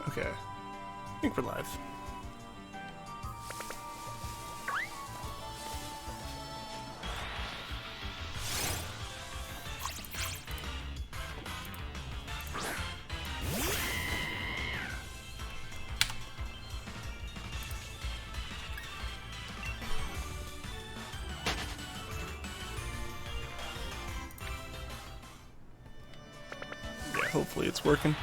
Okay. I think we're live. Yeah, hopefully it's working.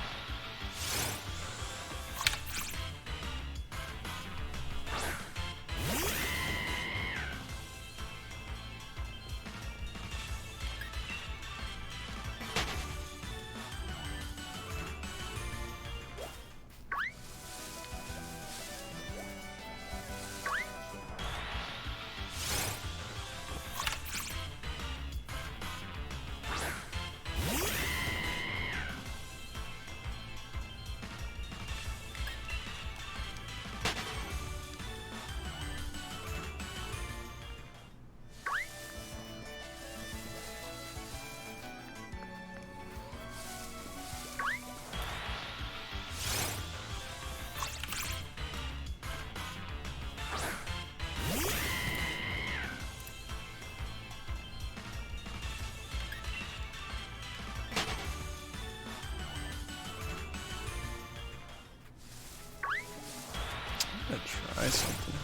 I'm gonna try something.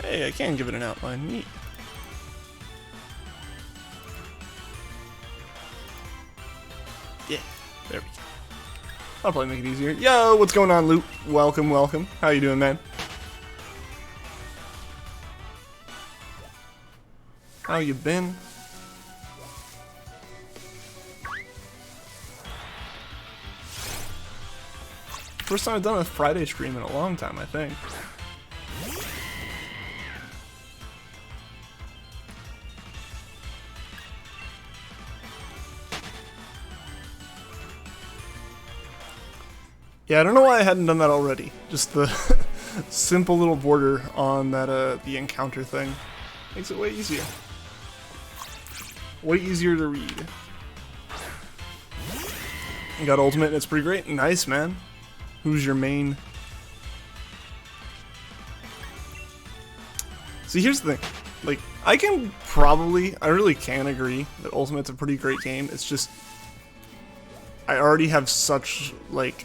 Hey, I can give it an outline. Neat. Yeah, there we go. I'll probably make it easier. Yo, what's going on, Luke? Welcome, welcome. How you doing, man? How you been? First time I've done a Friday stream in a long time, I think. Yeah, I don't know why I hadn't done that already. Just the simple little border on that the encounter thing makes it way easier. Way easier to read. You got ultimate and it's pretty great. Nice, man. Who's your main? See, here's the thing. Like, I really can agree that Ultimate's a pretty great game. It's just, I already have such, like,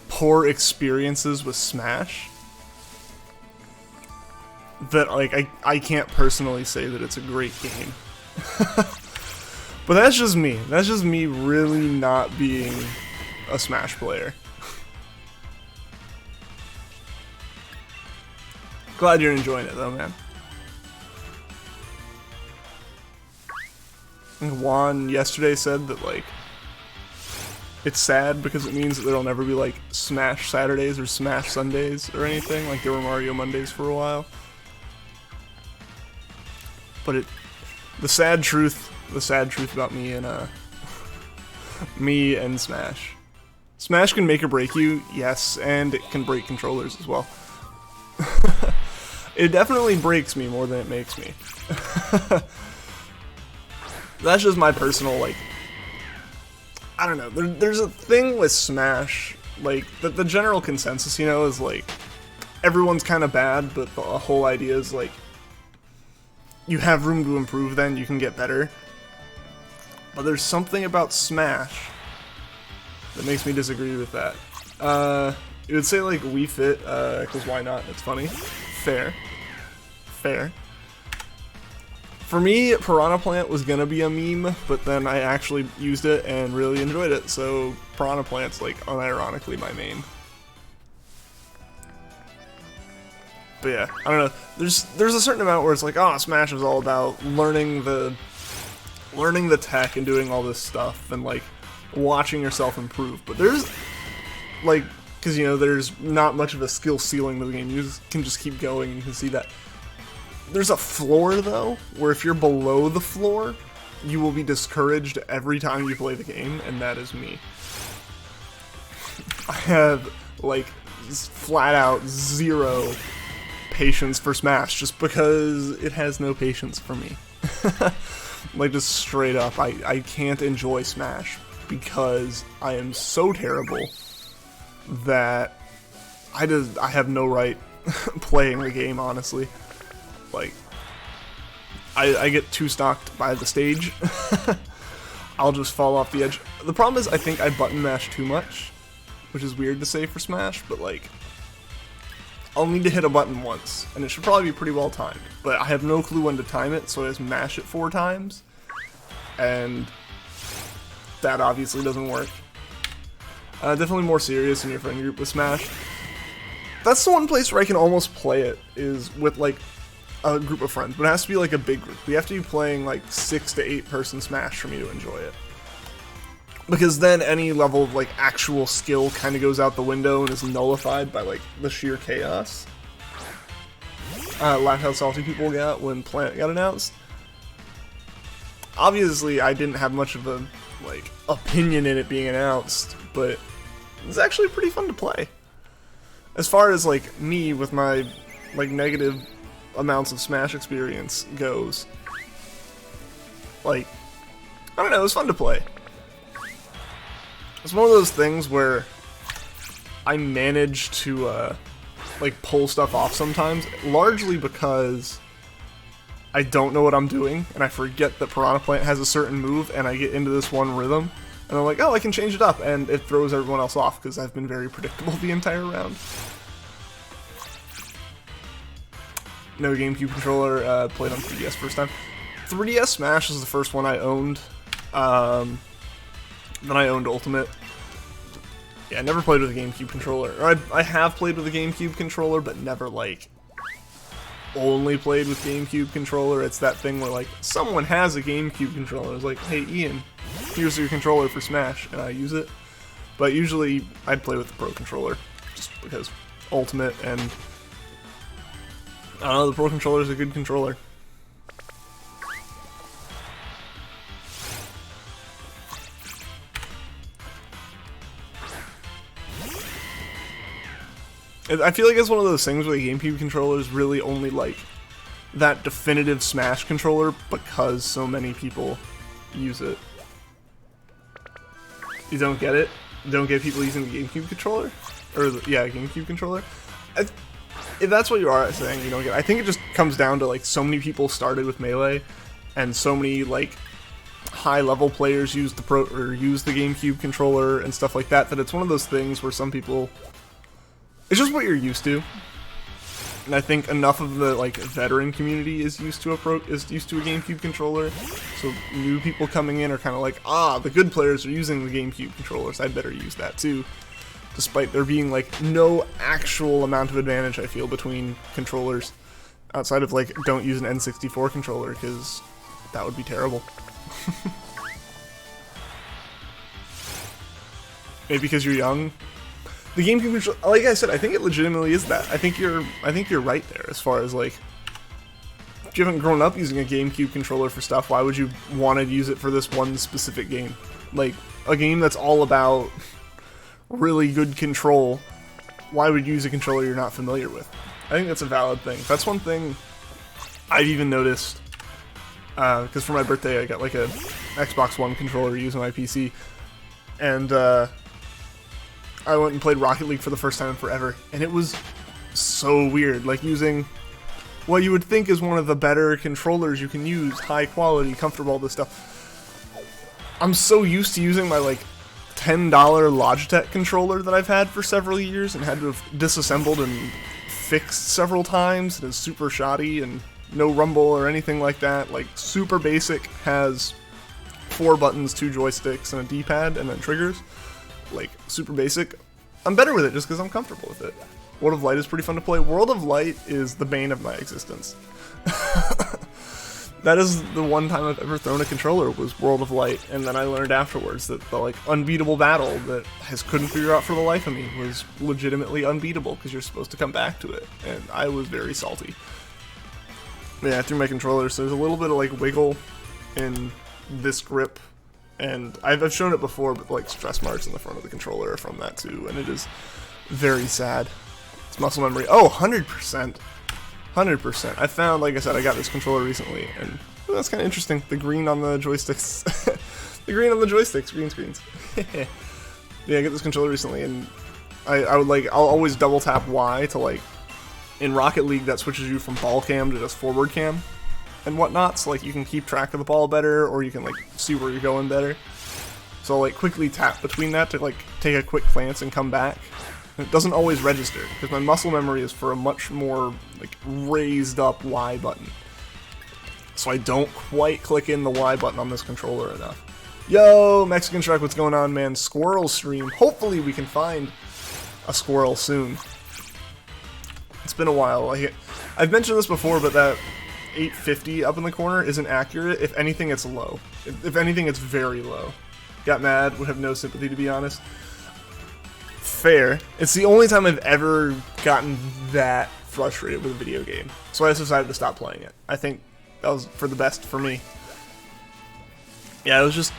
poor experiences with Smash that, like, I can't personally say that it's a great game. But that's just me. That's just me really not being a Smash player. Glad you're enjoying it though, man. I think Juan yesterday said that, like, it's sad because it means that there'll never be, like, Smash Saturdays or Smash Sundays or anything, like there were Mario Mondays for a while. But the sad truth about me and me and Smash. Smash can make or break you, yes, and it can break controllers as well. It definitely breaks me more than it makes me. That's just my personal, like, I don't know, there's a thing with Smash, like, the general consensus, you know, is, like, everyone's kind of bad, but the whole idea is, like, you have room to improve then, you can get better. But there's something about Smash that makes me disagree with that. It would say, like, Wii Fit, because why not? It's funny. Fair. Fair. For me, Piranha Plant was gonna be a meme, but then I actually used it and really enjoyed it, so Piranha Plant's, like, unironically my main. But yeah, I don't know. There's a certain amount where it's like, oh, Smash is all about learning the tech and doing all this stuff and, like, watching yourself improve. But there's, like, because, you know, there's not much of a skill ceiling to the game. You can just keep going and you can see that. There's a floor, though, where if you're below the floor, you will be discouraged every time you play the game, and that is me. I have, like, flat out zero patience for Smash, just because it has no patience for me. Like, just straight up, I can't enjoy Smash because I am so terrible that I have no right playing the game, honestly. Like, I get too stocked by the stage. I'll just fall off the edge. The problem is I think I button mash too much, which is weird to say for Smash, but like, I'll need to hit a button once, and it should probably be pretty well timed, but I have no clue when to time it, so I just mash it 4 times, and that obviously doesn't work. Definitely more serious in your friend group with Smash. That's the one place where I can almost play it, is with like a group of friends, but it has to be like a big group. We have to be playing like 6 to 8 person Smash for me to enjoy it. Because then any level of like actual skill kind of goes out the window and is nullified by like the sheer chaos. Laugh how salty people got when Planet got announced. Obviously, I didn't have much of a like opinion in it being announced, but it's actually pretty fun to play. As far as like me with my like negative amounts of Smash experience goes, like, I don't know, it was fun to play. It's one of those things where I manage to like pull stuff off sometimes, largely because I don't know what I'm doing and I forget that Piranha Plant has a certain move and I get into this one rhythm and I'm like, oh, I can change it up, and it throws everyone else off because I've been very predictable the entire round. No GameCube controller, played on 3DS first time. 3DS Smash is the first one I owned. Then I owned Ultimate. Yeah, I never played with a GameCube controller. Or I have played with a GameCube controller, but never, like, only played with GameCube controller. It's that thing where, like, someone has a GameCube controller. It's like, hey, Ian, here's your controller for Smash, and I use it. But usually, I'd play with the Pro controller, just because Ultimate and I don't know, the Pro controller is a good controller. I feel like it's one of those things where the GameCube controller is really only like that definitive Smash controller because so many people use it. You don't get it? You don't get people using the GameCube controller? Or, yeah, GameCube controller? If that's what you are saying, you don't get it. I think it just comes down to like so many people started with Melee, and so many like high-level players use the GameCube controller and stuff like that. That it's one of those things where some people, it's just what you're used to. And I think enough of the like veteran community is used to a GameCube controller, so new people coming in are kind of like, ah, the good players are using the GameCube controllers, I'd better use that too. Despite there being like no actual amount of advantage, I feel, between controllers outside of like don't use an N64 controller because that would be terrible. Maybe because you're young. The GameCube controller, like I said, I think it legitimately is that. I think you're right there as far as like, if you haven't grown up using a GameCube controller for stuff, why would you want to use it for this one specific game? Like a game that's all about really good control, why would you use a controller you're not familiar with? I think that's a valid thing. That's one thing I've even noticed, because for my birthday I got like a Xbox One controller using my PC, and I went and played Rocket League for the first time in forever, and it was so weird, like using what you would think is one of the better controllers you can use, high quality, comfortable, all this stuff. I'm so used to using my like $10 Logitech controller that I've had for several years and had to have disassembled and fixed several times. It is super shoddy and no rumble or anything like that. Like super basic, has 4 buttons, 2 joysticks, and a D-pad, and then triggers. Like super basic. I'm better with it just because I'm comfortable with it. World of Light is pretty fun to play. World of Light is the bane of my existence. That is the one time I've ever thrown a controller, was World of Light, and then I learned afterwards that the like unbeatable battle that I just couldn't figure out for the life of me was legitimately unbeatable because you're supposed to come back to it, and I was very salty. Yeah, I threw my controller, so there's a little bit of like wiggle in this grip, and I've shown it before, but like stress marks in the front of the controller are from that too, and it is very sad. It's muscle memory. Oh, 100%. 100%. I found, like I said, I got this controller recently, and that's kind of interesting. The green on the joysticks. The green on the joysticks. Green screens. Yeah, I got this controller recently, and I'll always double tap Y to, like, in Rocket League that switches you from ball cam to just forward cam and whatnot, so like you can keep track of the ball better, or you can like see where you're going better. So I'll like quickly tap between that to like take a quick glance and come back. And it doesn't always register because my muscle memory is for a much more like raised up Y button. So I don't quite click in the Y button on this controller enough. Yo, Mexican Shrek, what's going on, man? Squirrel stream. Hopefully we can find a squirrel soon. It's been a while. I've mentioned this before, but that 850 up in the corner isn't accurate. If anything, it's low. If anything, it's very low. Got mad, would have no sympathy, to be honest. Fair. It's the only time I've ever gotten that frustrated with a video game. So I just decided to stop playing it. I think that was for the best for me. Yeah, it was just...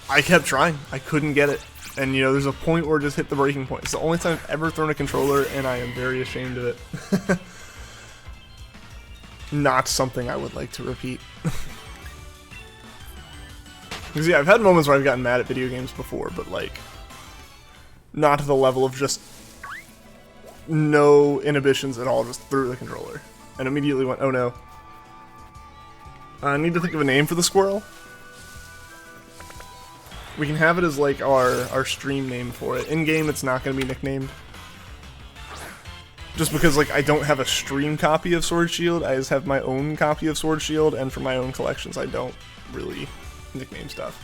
I kept trying. I couldn't get it. And, you know, there's a point where it just hit the breaking point. It's the only time I've ever thrown a controller, and I am very ashamed of it. Not something I would like to repeat. Because, yeah, I've had moments where I've gotten mad at video games before, but, like, not to the level of just no inhibitions at all, just threw the controller. And immediately went, oh no. I need to think of a name for the squirrel. We can have it as, like, our stream name for it. In-game, it's not going to be nicknamed. Just because, like, I don't have a stream copy of Sword Shield, I just have my own copy of Sword Shield, and for my own collections, I don't really nickname stuff.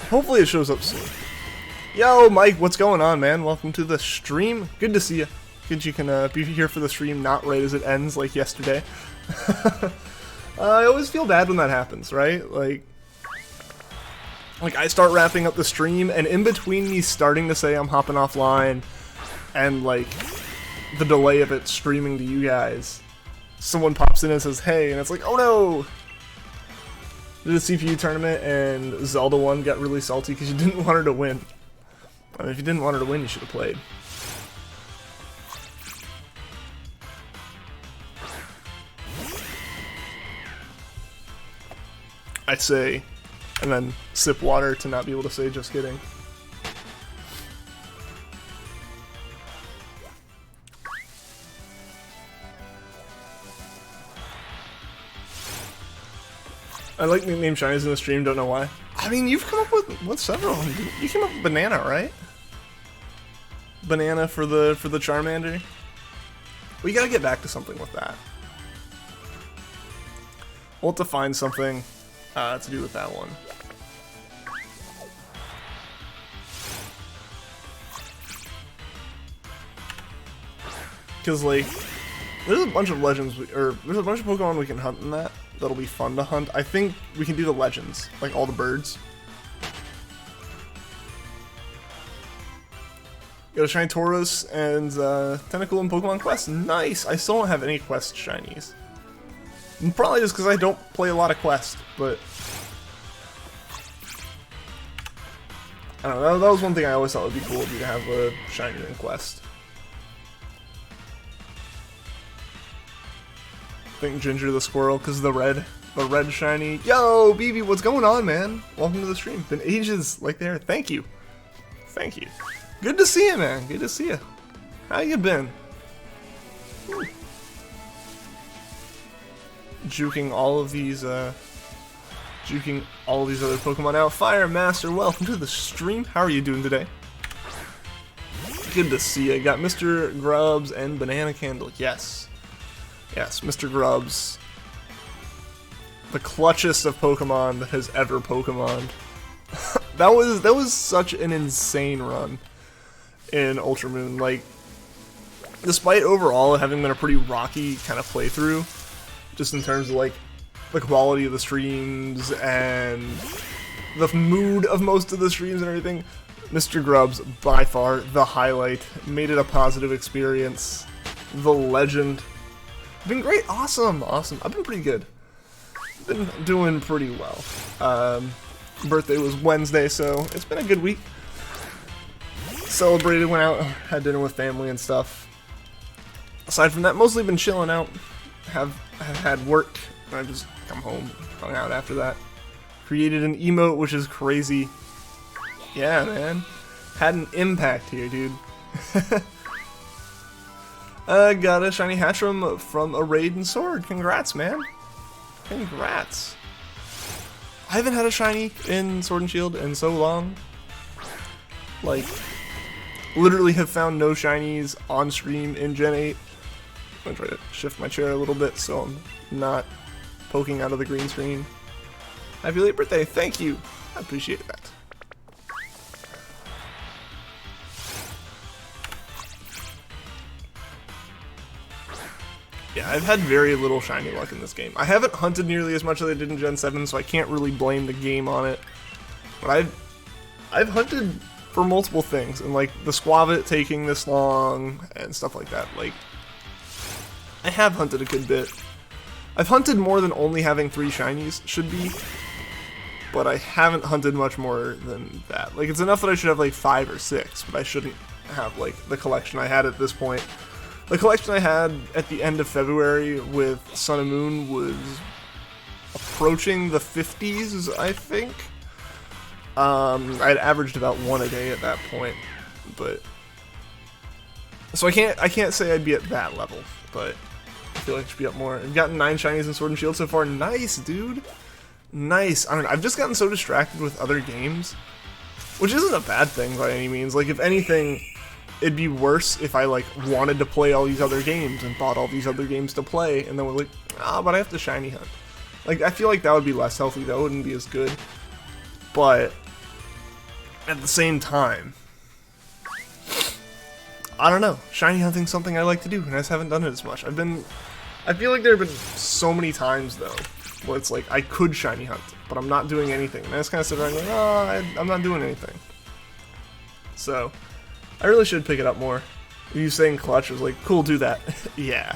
Hopefully it shows up soon. Yo, Mike, what's going on, man? Welcome to the stream. Good to see you. Good you can be here for the stream, not right as it ends, like yesterday. I always feel bad when that happens, right? Like I start wrapping up the stream, and in between me starting to say I'm hopping offline, and like the delay of it streaming to you guys, someone pops in and says, hey, and it's like, oh no! Did a CPU tournament and Zelda won, got really salty because you didn't want her to win. I mean, if you didn't want her to win, you should have played. I say, and then sip water to not be able to say just kidding. I like nickname shinies in the stream, don't know why. I mean, you've come up with several. You came up with Banana, right? Banana for the Charmander. We gotta get back to something with that. We'll have to find something to do with that one. Because, like, there's a bunch of legends, there's a bunch of Pokemon we can hunt in that. That'll be fun to hunt. I think we can do the legends, like all the birds. Got a shiny Tauros and Tentacle in Pokemon Quest. Nice! I still don't have any Quest shinies. Probably just because I don't play a lot of Quest, but... I don't know, that was one thing I always thought would be cool to have a shiny in Quest. I think Ginger the Squirrel, because the red shiny. Yo, BB, what's going on, man? Welcome to the stream. Been ages, like there. Thank you. Thank you. Good to see you, man. Good to see you. How you been? Juking all of these other Pokemon out. Fire Master, welcome to the stream. How are you doing today? Good to see you. Got Mr. Grubs and Banana Candle. Yes. Yes, Mr. Grubs. The clutchest of Pokemon that has ever Pokemoned. that was such an insane run in Ultra Moon. Like, despite overall having been a pretty rocky kind of playthrough, just in terms of like the quality of the streams and the mood of most of the streams and everything, Mr. Grubs by far the highlight. Made it a positive experience. the legend. Been great, awesome. I've been pretty good. Been doing pretty well. Birthday was Wednesday, so it's been a good week. Celebrated, went out, had dinner with family and stuff. Aside from that, mostly been chilling out. Have had work, and I just come home, hung out after that. Created an emote, which is crazy. Yeah, man. Had an impact here, dude. Got a shiny Hatchram from a raid and sword. Congrats, man. Congrats. I haven't had a shiny in Sword and Shield in so long. Like, literally have found no shinies on stream in Gen 8. I'm gonna try to shift my chair a little bit so I'm not poking out of the green screen. Happy late birthday, thank you. I appreciate that. Yeah, I've had very little shiny luck in this game. I haven't hunted nearly as much as I did in Gen 7, so I can't really blame the game on it. But I've hunted for multiple things, and like the Skwovet taking this long and stuff like that. Like, I have hunted a good bit. I've hunted more than only having 3 shinies should be, but I haven't hunted much more than that. Like, it's enough that I should have like 5 or 6, but I shouldn't have like the collection I had at this point. The collection I had at the end of February with Sun and Moon was approaching the 50s, I think. I'd averaged about 1 a day at that point, but so I can't say I'd be at that level, but I feel like I should be up more. I've gotten 9 shinies in Sword and Shield so far. Nice, dude. Nice. I don't know, I've just gotten so distracted with other games, which isn't a bad thing by any means. Like, if anything, it'd be worse if I like wanted to play all these other games and bought all these other games to play, and then we're like, but I have to shiny hunt. Like, I feel like that would be less healthy. That wouldn't be as good. But at the same time, I don't know. Shiny hunting's something I like to do, and I just haven't done it as much. I feel like there have been so many times though where it's like I could shiny hunt, but I'm not doing anything, and I just kind of sit around going, I'm not doing anything. So I really should pick it up more. You saying clutch was like, cool, do that. Yeah.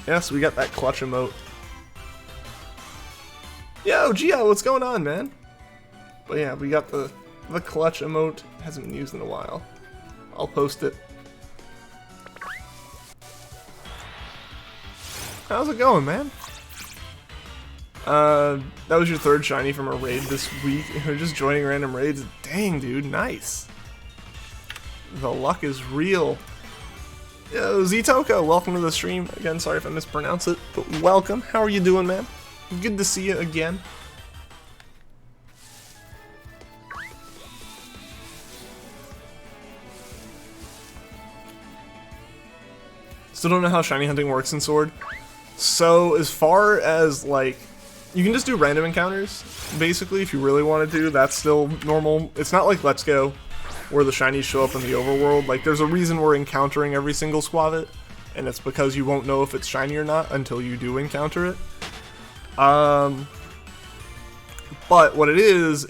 Yes, we got that clutch emote. Yo, Gio, what's going on, man? But yeah, we got the clutch emote. Hasn't been used in a while. I'll post it. How's it going, man? That was your 3rd shiny from a raid this week. You're just joining random raids. Dang, dude, nice. The luck is real. Yo, Ztoko, welcome to the stream. Again, sorry if I mispronounce it, but welcome. How are you doing, man? Good to see you again. Still don't know how shiny hunting works in Sword. So as far as like, you can just do random encounters, basically, if you really wanted to. That's still normal. It's not like Let's Go, where the shinies show up in the overworld. Like, there's a reason we're encountering every single Skwovet, and it's because you won't know if it's shiny or not until you do encounter it. But what it is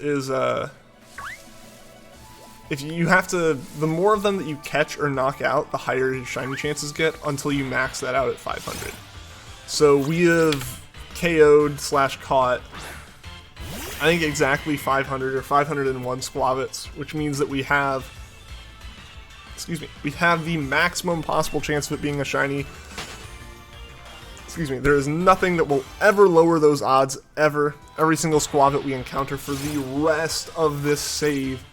if you have to, the more of them that you catch or knock out, the higher your shiny chances get until you max that out at 500. So we have KO'd / caught, I think, exactly 500 or 501 Skwovet's, which means that we have, we have the maximum possible chance of it being a shiny. There is nothing that will ever lower those odds, ever. Every single Skwovet we encounter for the rest of this save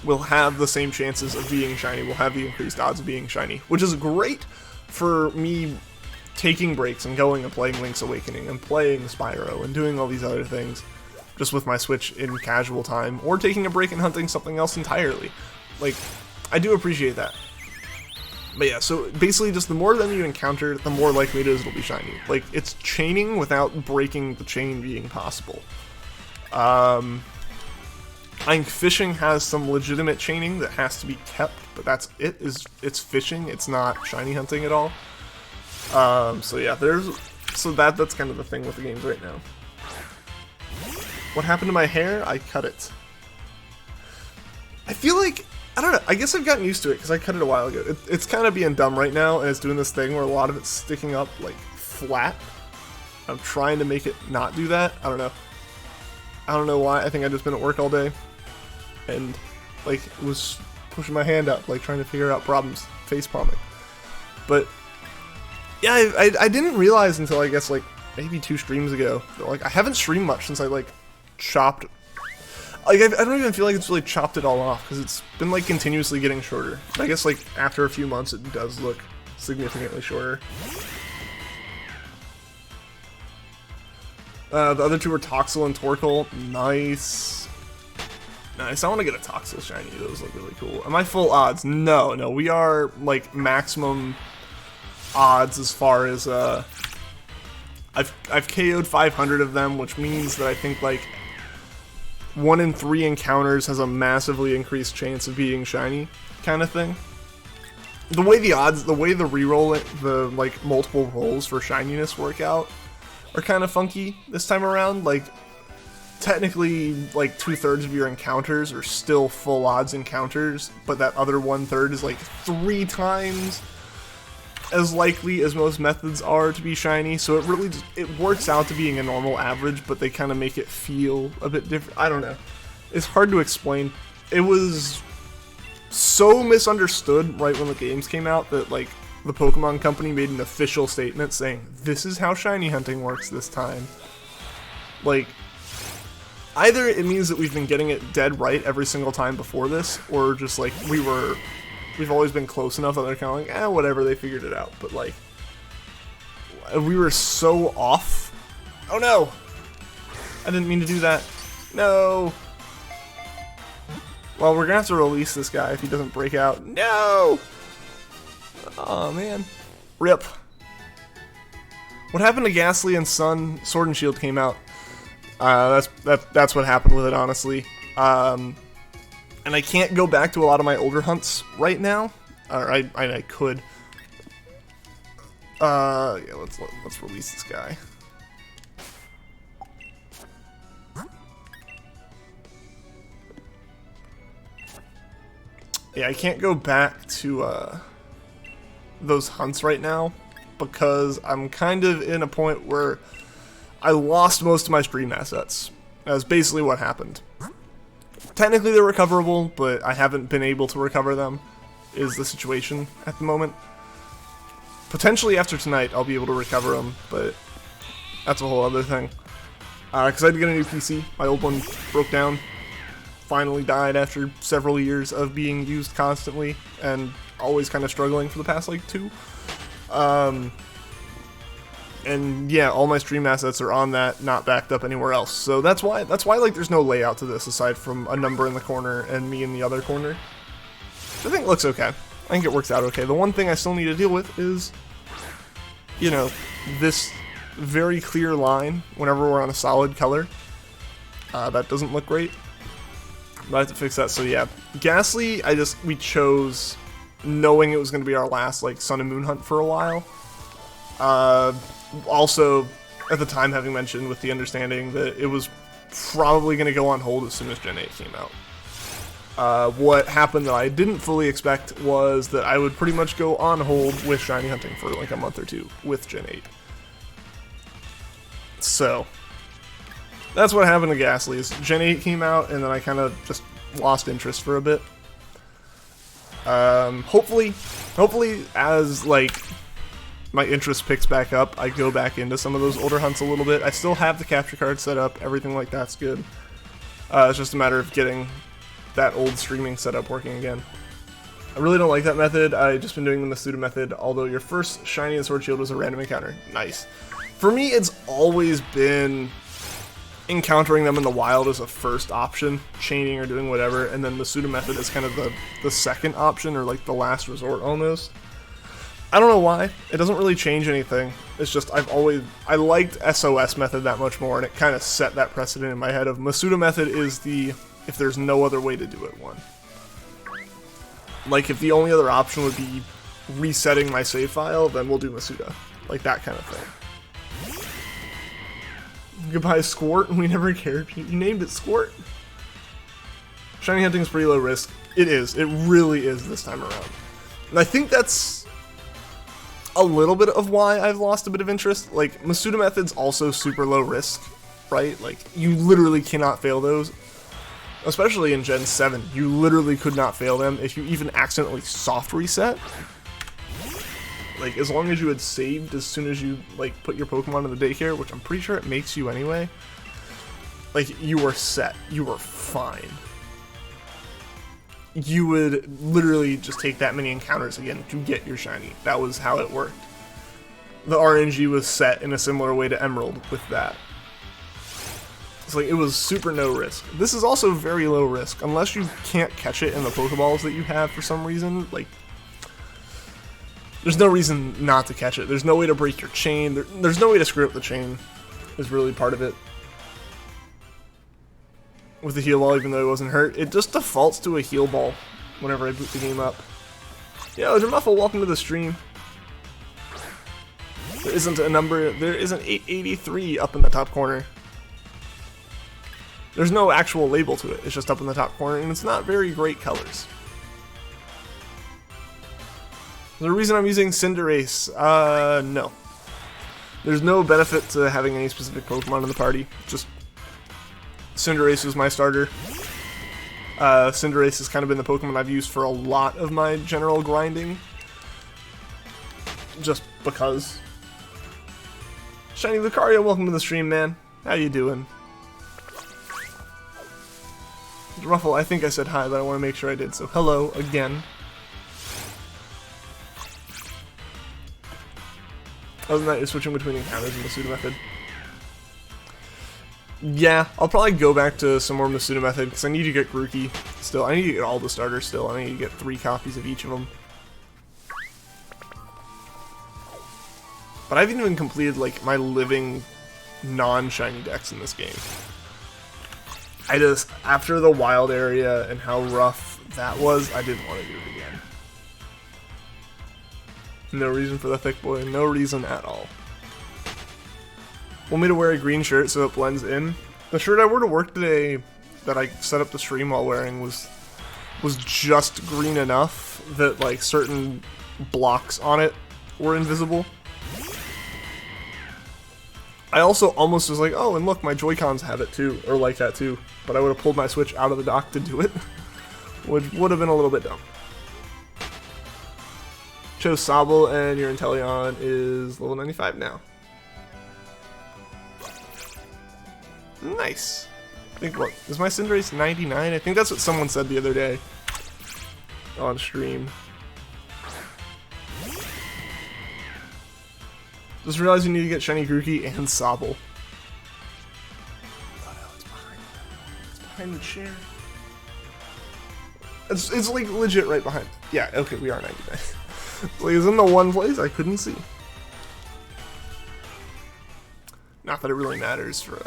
will have the same chances of being shiny, will have the increased odds of being shiny, which is great for me taking breaks and going and playing Link's Awakening and playing Spyro and doing all these other things just with my Switch in casual time, or taking a break and hunting something else entirely. Like, I do appreciate that. But yeah, so basically just the more of them you encounter, the more likely it is it'll be shiny. Like, it's chaining without breaking the chain being possible. I think fishing has some legitimate chaining that has to be kept, but that's it. It's fishing, it's not shiny hunting at all. So yeah, that's kind of the thing with the games right now. What happened to my hair? I cut it. I feel like I don't know. I guess I've gotten used to it because I cut it a while ago. It's kind of being dumb right now, and it's doing this thing where a lot of it's sticking up like flat. I'm trying to make it not do that. I don't know. I don't know why. I think I've just been at work all day, and like was pushing my hand up, like trying to figure out problems, face palming. But yeah, I didn't realize until I guess like maybe 2 streams ago that like I haven't streamed much since I like chopped. Like, I don't even feel like it's really chopped it all off, because it's been, like, continuously getting shorter. I guess, like, after a few months, it does look significantly shorter. The other 2 are Toxel and Torkoal. Nice. Nice. I want to get a Toxel shiny. Those look really cool. Am I full odds? No, no. We are, like, maximum odds as far as, I've KO'd 500 of them, which means that I think, like, 1 in 3 encounters has a massively increased chance of being shiny, kind of thing. The way the reroll, the like multiple rolls for shininess work out are kind of funky this time around. Like, technically, like 2/3 of your encounters are still full odds encounters, but that other 1/3 is like 3 times as likely as most methods are to be shiny, so it really it works out to being a normal average, but they kind of make it feel a bit different. I don't know. It's hard to explain. It was so misunderstood right when the games came out that like the Pokemon Company made an official statement saying, this is how shiny hunting works this time. Like, either it means that we've been getting it dead right every single time before this, or just like we've always been close enough that they're kind of like, whatever, they figured it out. But, like, we were so off. Oh, no! I didn't mean to do that. No! Well, we're gonna have to release this guy if he doesn't break out. No! Oh, man. Rip. What happened to Ghastly and Sun? Sword and Shield came out. That's what happened with it, honestly. And I can't go back to a lot of my older hunts right now. Or I could. Yeah, let's release this guy. Yeah, I can't go back to those hunts right now because I'm kind of in a point where I lost most of my stream assets. That's basically what happened. Technically they're recoverable, but I haven't been able to recover them, is the situation at the moment. Potentially after tonight I'll be able to recover them, but that's a whole other thing. Because I had to get a new PC. My old one broke down. Finally died after several years of being used constantly, and always kind of struggling for the past, like, 2. And yeah, all my stream assets are on that, not backed up anywhere else. So that's why like there's no layout to this aside from a number in the corner and me in the other corner. Which I think looks okay. I think it works out okay. The one thing I still need to deal with is, you know, this very clear line whenever we're on a solid color. That doesn't look great. But I have to fix that. So yeah, Ghastly, we chose knowing it was going to be our last like Sun and Moon hunt for a while. Also, at the time, having mentioned with the understanding that it was probably going to go on hold as soon as Gen 8 came out. What happened that I didn't fully expect was that I would pretty much go on hold with shiny hunting for like a month or 2 with Gen 8. So, that's what happened to Ghastly. Is Gen 8 came out, and then I kind of just lost interest for a bit. Hopefully as, like, my interest picks back up, I go back into some of those older hunts a little bit. I still have the capture card set up, everything like that's good. It's just a matter of getting that old streaming setup working again. I really don't like that method. I've just been doing the Masuda method, although your first shiny and sword shield was a random encounter. Nice. For me, it's always been encountering them in the wild as a first option, chaining or doing whatever, and then the Masuda method is kind of the second option, or like the last resort almost. I don't know why. It doesn't really change anything. It's just I liked SOS method that much more, and it kind of set that precedent in my head of Masuda method is the if there's no other way to do it one. Like if the only other option would be resetting my save file, then we'll do Masuda. Like that kind of thing. Goodbye Squirt, we never cared. You named it Squirt. Shiny hunting is pretty low risk. It is. It really is this time around. And I think that's a little bit of why I've lost a bit of interest. Like, Masuda Method's also super low risk, right? Like, you literally cannot fail those. Especially in Gen 7. You literally could not fail them if you even accidentally soft reset. Like, as long as you had saved as soon as you, like, put your Pokemon in the daycare, which I'm pretty sure it makes you anyway. Like, you were set. You were fine. You would literally just take that many encounters again to get your shiny. That was how it worked. The RNG was set in a similar way to Emerald with that. It's like, it was super no risk. This is also very low risk, unless you can't catch it in the Pokeballs that you have for some reason. Like, there's no reason not to catch it. There's no way to break your chain. There's no way to screw up the chain, is really part of it. With the heal ball, even though it wasn't hurt, it just defaults to a heal ball whenever I boot the game up. Yo, Jermuffle, welcome to the stream. There isn't a number, there is an 883 up in the top corner. There's no actual label to it, it's just up in the top corner, and it's not very great colors. The reason I'm using Cinderace, no. There's no benefit to having any specific Pokemon in the party, just Cinderace is my starter. Cinderace has kind of been the Pokemon I've used for a lot of my general grinding. Just because. Shiny Lucario, welcome to the stream, man. How you doing? Ruffle, I think I said hi, but I want to make sure I did, so hello again. Other than that, you're switching between encounters in the Masuda Method. Yeah, I'll probably go back to some more Masuda Method, because I need to get Grookey still. I need to get all the starters still. I need to get 3 copies of each of them. But I haven't even completed, like, my living non-shiny decks in this game. I just, after the wild area and how rough that was, I didn't want to do it again. No reason for the thick boy, no reason at all. Want me to wear a green shirt so it blends in? The shirt I wore to work today that I set up the stream while wearing was just green enough that like certain blocks on it were invisible. I also almost was like, oh, and look, my Joy-Cons have it too, or like that too. But I would have pulled my Switch out of the dock to do it, which would have been a little bit dumb. Chose Sobble, and your Inteleon is level 95 now. Nice. I think, what, is my Cinderace 99? I think that's what someone said the other day on stream. Just realized you need to get Shiny Grookey and Sobble. Oh no, it's behind. It's behind the chair. It's like legit right behind. Yeah, okay, we are 99. Like, it's in the one place I couldn't see. Not that it really matters for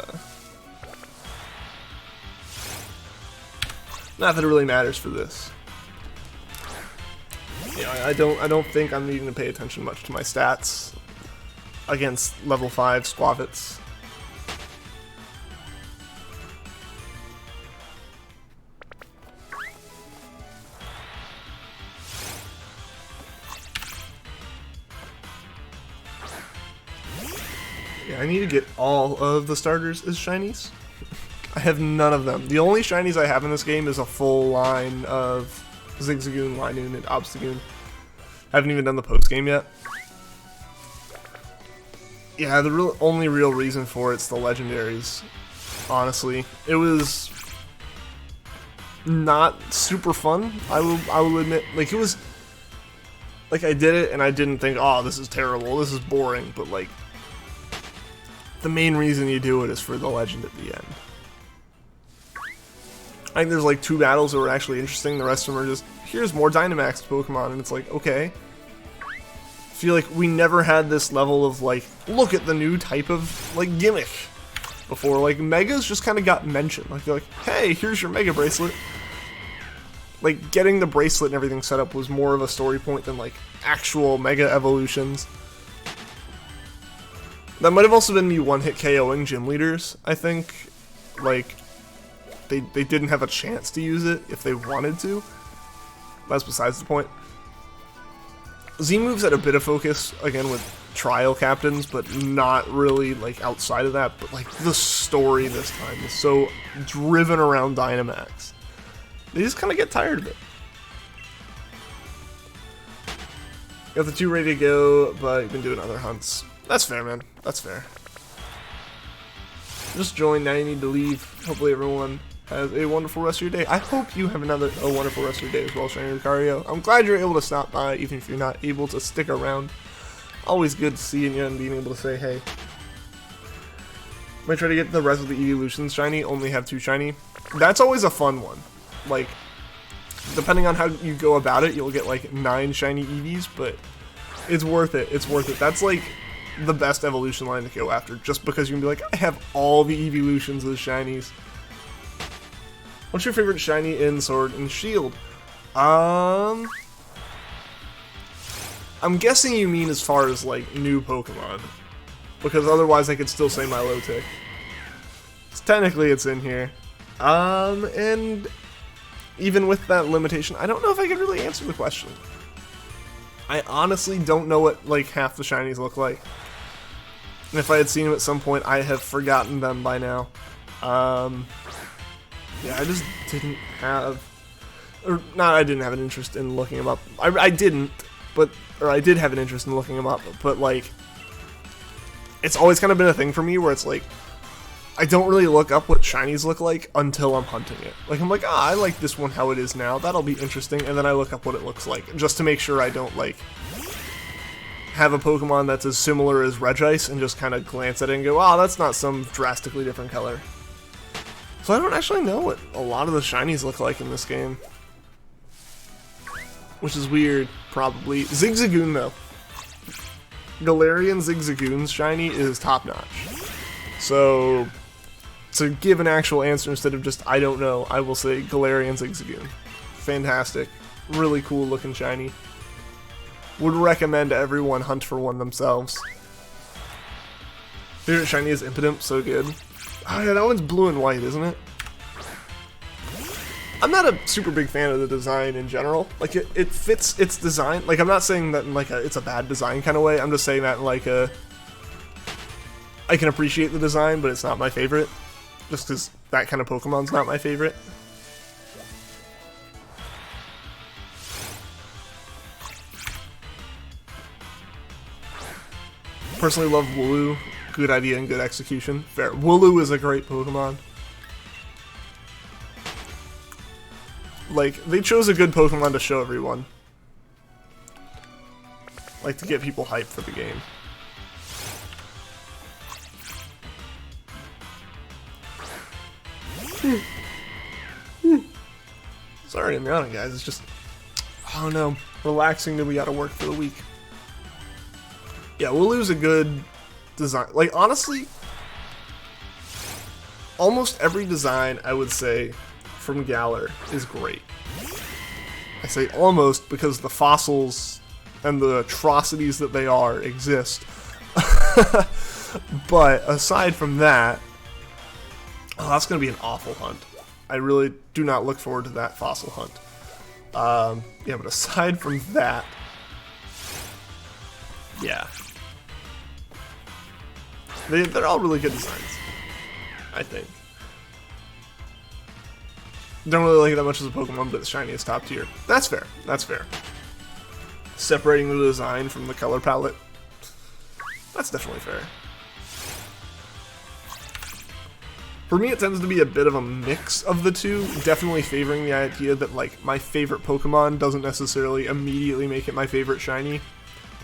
not that it really matters for this. You know, I don't think I'm needing to pay attention much to my stats against level 5 Skwovet's. Yeah, I need to get all of the starters as shinies. I have none of them. The only shinies I have in this game is a full line of Zigzagoon, Linoon, and Obstagoon. I haven't even done the post game yet. Yeah, the only real reason for it's the legendaries. Honestly, it was not super fun. I will admit, like, it was like I did it and I didn't think, oh, this is terrible, this is boring. But like, the main reason you do it is for the legend at the end. I think there's like 2 battles that were actually interesting. The rest of them are just, here's more Dynamax Pokemon, and it's like, okay. I feel like we never had this level of like, look at the new type of like gimmick before. Like Megas just kind of got mentioned. Like they're like, hey, here's your Mega Bracelet. Like getting the bracelet and everything set up was more of a story point than like actual Mega evolutions. That might have also been me one-hit KOing gym leaders, I think. Like, they didn't have a chance to use it if they wanted to. That's besides the point. Z moves had a bit of focus, again, with trial captains, but not really, like, outside of that. But, like, the story this time is so driven around Dynamax. They just kind of get tired of it. Got the 2 ready to go, but you've been doing other hunts. That's fair, man. That's fair. Just join, now you need to leave. Hopefully everyone has a wonderful rest of your day. I hope you have a wonderful rest of your day as well, Shiny Lucario. I'm glad you're able to stop by, even if you're not able to stick around. Always good seeing you and being able to say hey. Might try to get the rest of the evolutions shiny, only have 2 shiny. That's always a fun one. Like, depending on how you go about it, you'll get like 9 shiny Eevees, but it's worth it. It's worth it. That's like the best evolution line to go after, just because you can be like, I have all the evolutions as shinies. What's your favorite shiny in Sword and Shield? I'm guessing you mean as far as like new Pokemon, because otherwise I could still say Milotic. So technically it's in here. And even with that limitation, I don't know if I could really answer the question. I honestly don't know what like half the shinies look like. And if I had seen them at some point, I have forgotten them by now. Yeah, I just didn't have, or not, I didn't have an interest in looking them up. I didn't, but, or I did have an interest in looking them up, but like, it's always kind of been a thing for me where it's like, I don't really look up what shinies look like until I'm hunting it. Like, I'm like, I like this one how it is now, that'll be interesting, and then I look up what it looks like, just to make sure I don't, like, have a Pokemon that's as similar as Regice and just kind of glance at it and go, oh, that's not some drastically different color. So I don't actually know what a lot of the shinies look like in this game. Which is weird, probably. Zigzagoon, though. Galarian Zigzagoon's shiny is top-notch. So, to give an actual answer instead of just, I don't know, I will say Galarian Zigzagoon. Fantastic. Really cool looking shiny. Would recommend everyone hunt for one themselves. Favorite shiny is Impidimp, so good. Oh yeah, that one's blue and white, isn't it? I'm not a super big fan of the design in general. Like, it fits its design. Like, I'm not saying that in like it's a bad design kind of way. I'm just saying that in like I can appreciate the design, but it's not my favorite. Just because that kind of Pokemon's not my favorite. Personally love Wooloo. Good idea and good execution. Fair. Wooloo is a great Pokemon. Like, they chose a good Pokemon to show everyone. Like, to get people hyped for the game. Sorry I'm yawning, guys. It's just, oh no, relaxing that we gotta work for the week. Yeah, Wooloo's a good design. Like, honestly, almost every design, I would say, from Galar is great. I say almost because the fossils and the atrocities that they are exist. But aside from that, oh, that's going to be an awful hunt. I really do not look forward to that fossil hunt. Yeah, but aside from that, yeah. They're all really good designs, I think. Don't really like it that much as a Pokemon, but the shiny is top tier. That's fair. That's fair. Separating the design from the color palette, that's definitely fair. For me, it tends to be a bit of a mix of the two, definitely favoring the idea that, like, my favorite Pokemon doesn't necessarily immediately make it my favorite shiny.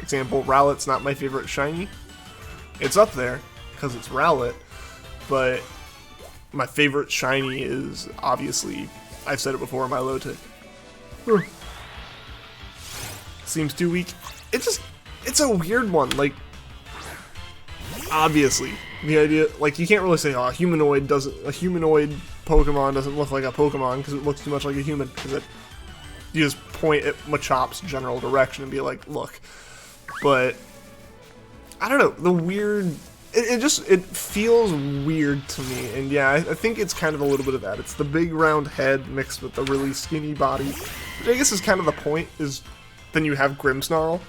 Example, Rowlet's not my favorite shiny. It's up there, because it's Rowlet, but my favorite shiny is, obviously, I've said it before, Milotic. Seems too weak. It's a weird one, like, obviously, the idea, like, you can't really say, oh, a humanoid Pokemon doesn't look like a Pokemon because it looks too much like a human, because you just point at Machop's general direction and be like, look. But I don't know, the weird it feels weird to me, and yeah, I think it's kind of a little bit of that. It's the big round head mixed with the really skinny body, which I guess is kind of the point, is then you have Grimmsnarl.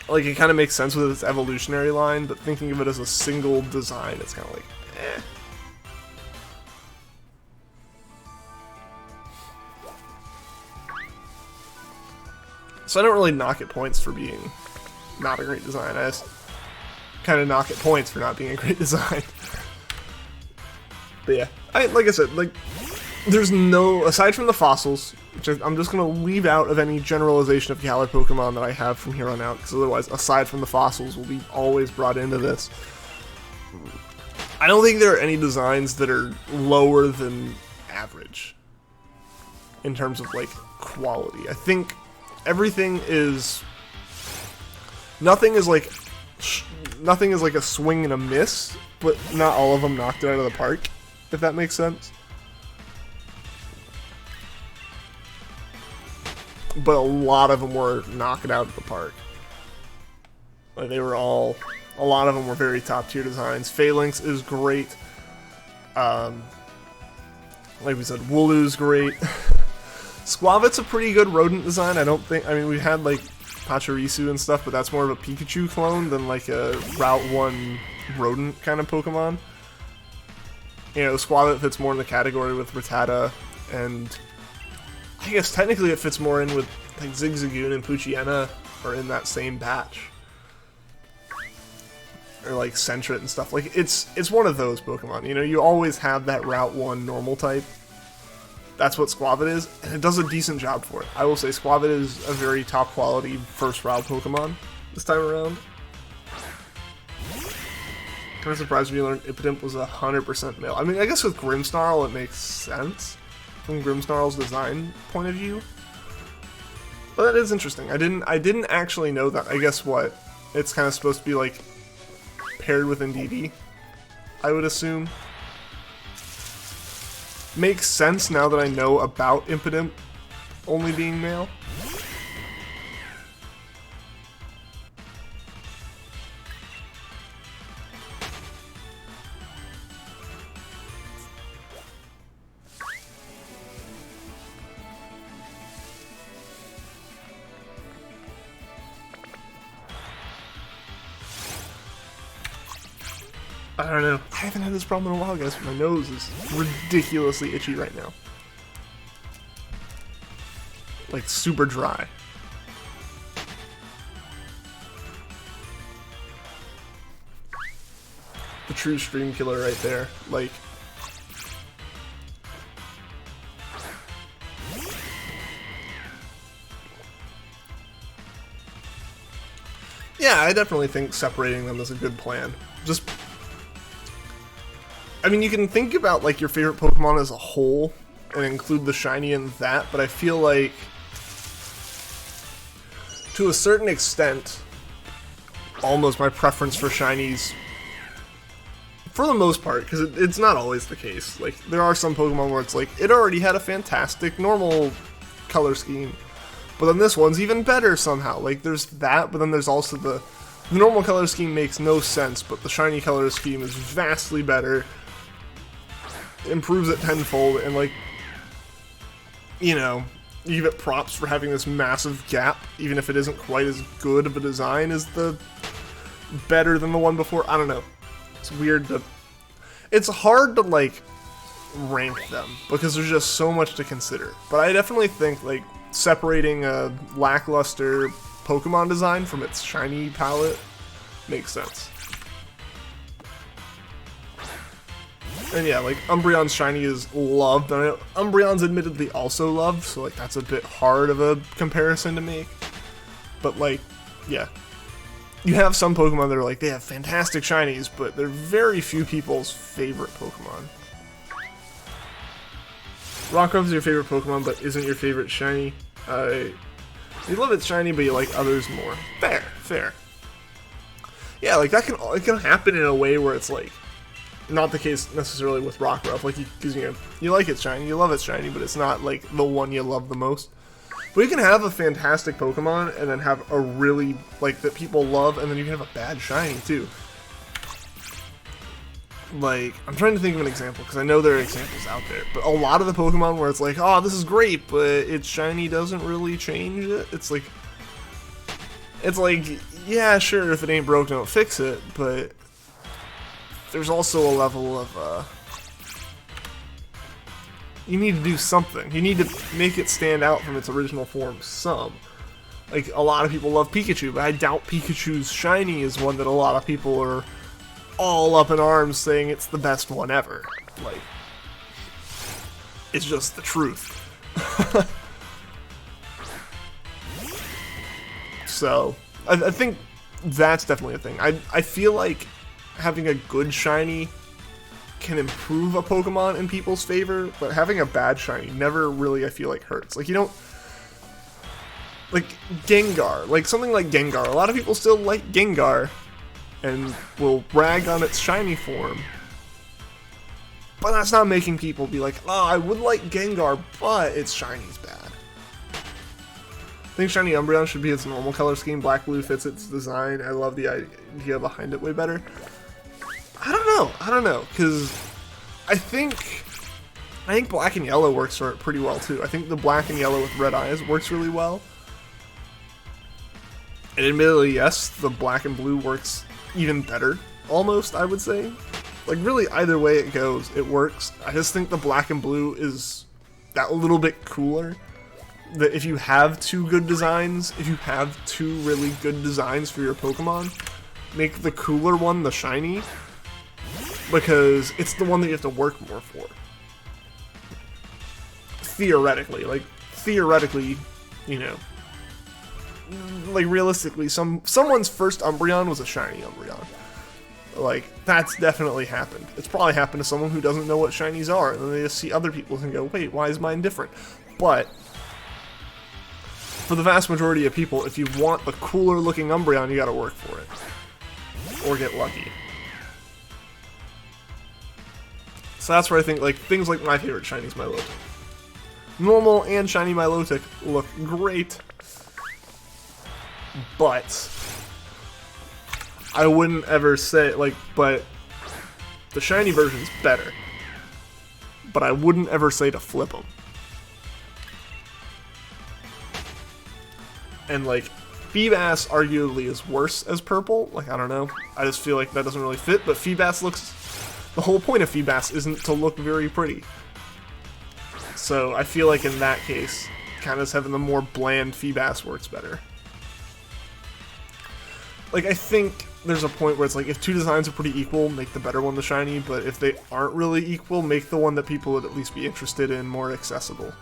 Like, it kind of makes sense with its evolutionary line, but thinking of it as a single design, it's kind of like, eh. So I don't really knock it points for being not a great design. I just kind of knock it points for not being a great design. But yeah, like I said, like, there's no, aside from the fossils, which I'm just going to leave out of any generalization of Galar Pokemon that I have from here on out, because otherwise, aside from the fossils, will be always brought into this. I don't think there are any designs that are lower than average in terms of, like, quality. I think everything is, nothing is like a swing and a miss, but not all of them knocked it out of the park, if that makes sense. But a lot of them were knocked out of the park. Like, they were all, a lot of them were very top tier designs. Phalanx is great. Like we said, Wooloo's great. Skwovet's a pretty good rodent design. I mean, we had like Pachirisu and stuff, but that's more of a Pikachu clone than like a Route 1 rodent kind of Pokemon. You know, Skwovet fits more in the category with Rattata, and I guess technically it fits more in with like Zigzagoon and Poochyena are in that same batch. Or like Sentret and stuff. Like, it's one of those Pokemon. You know, you always have that Route 1 normal type. That's what Skwovet is, and it does a decent job for it. I will say Skwovet is a very top quality first round Pokemon this time around. Kind of surprised me learned Impidimp was 100% male. I mean, I guess with Grimmsnarl it makes sense from Grimmsnarl's design point of view. But that is interesting. I didn't actually know that. I guess what? It's kind of supposed to be like paired with Indeedee, I would assume. Makes sense now that I know about Impidimp only being male. I don't know. I haven't had this problem in a while, guys. My nose is ridiculously itchy right now. Like, super dry. The true stream killer right there. Like, yeah, I definitely think separating them is a good plan. Just, I mean, you can think about, like, your favorite Pokemon as a whole and include the shiny in that, but I feel like, to a certain extent, almost my preference for shinies, for the most part, because it's not always the case. Like, there are some Pokemon where it's like, it already had a fantastic normal color scheme, but then this one's even better somehow. Like, there's that, but then there's also the normal color scheme makes no sense, but the shiny color scheme is vastly better. Improves it tenfold, and, like, you know, you give it props for having this massive gap, even if it isn't quite as good of a design as the better than the one before. I don't know. It's weird to, it's hard to, like, rank them because there's just so much to consider. But I definitely think, like, separating a lackluster Pokemon design from its shiny palette makes sense. And yeah, like, Umbreon's shiny is loved. I know Umbreon's admittedly also loved, so, like, that's a bit hard of a comparison to make. But, like, yeah. You have some Pokemon that are like, they have fantastic shinies, but they're very few people's favorite Pokemon. Rockruff is your favorite Pokemon, but isn't your favorite shiny. You love its shiny, but you like others more. Fair, fair. Yeah, like, that it can happen in a way where it's, like, not the case necessarily with Rockruff, like, because you like its shiny, you love its shiny, but it's not, like, the one you love the most. But you can have a fantastic Pokemon and then have a really, like, that people love, and then you can have a bad shiny too. Like, I'm trying to think of an example, because I know there are examples out there, but a lot of the Pokemon where it's like, oh, this is great, but its shiny doesn't really change it. It's like, yeah, sure, if it ain't broke, don't fix it, but there's also a level of, you need to do something. You need to make it stand out from its original form some. Like, a lot of people love Pikachu, but I doubt Pikachu's shiny is one that a lot of people are all up in arms saying it's the best one ever. Like, it's just the truth. So, I think that's definitely a thing. I feel like having a good shiny can improve a Pokemon in people's favor, but having a bad shiny never really, I feel like, hurts. Like, you don't... Like, Gengar. Like, something like Gengar. A lot of people still like Gengar and will rag on its shiny form. But that's not making people be like, oh, I would like Gengar, but its shiny's bad. I think Shiny Umbreon should be its normal color scheme. Black Blue fits its design. I love the idea behind it way better. I don't know, because I think Black and Yellow works for it pretty well too. I think the Black and Yellow with red eyes works really well. And admittedly, yes, the Black and Blue works even better, almost, I would say. Like, really, either way it goes, it works. I just think the Black and Blue is that little bit cooler. That if you have two good designs, if you have two really good designs for your Pokemon, make the cooler one the shiny, because it's the one that you have to work more for. Theoretically, you know, like, realistically, someone's first Umbreon was a shiny Umbreon. Like, that's definitely happened. It's probably happened to someone who doesn't know what shinies are, and then they just see other people's and go, wait, why is mine different? But for the vast majority of people, if you want the cooler looking Umbreon, you gotta work for it. Or get lucky. So that's where I think, like, things like my favorite shinies Milotic. Normal and shiny Milotic look great. But I wouldn't ever say, like, but the shiny version's better. But I wouldn't ever say to flip them. And, like, Feebas arguably is worse as purple. Like, I don't know. I just feel like that doesn't really fit. But Feebas looks... The whole point of Feebas isn't to look very pretty. So I feel like in that case, kind of having the more bland Feebas works better. Like, I think there's a point where it's like, if two designs are pretty equal, make the better one the shiny, but if they aren't really equal, make the one that people would at least be interested in more accessible.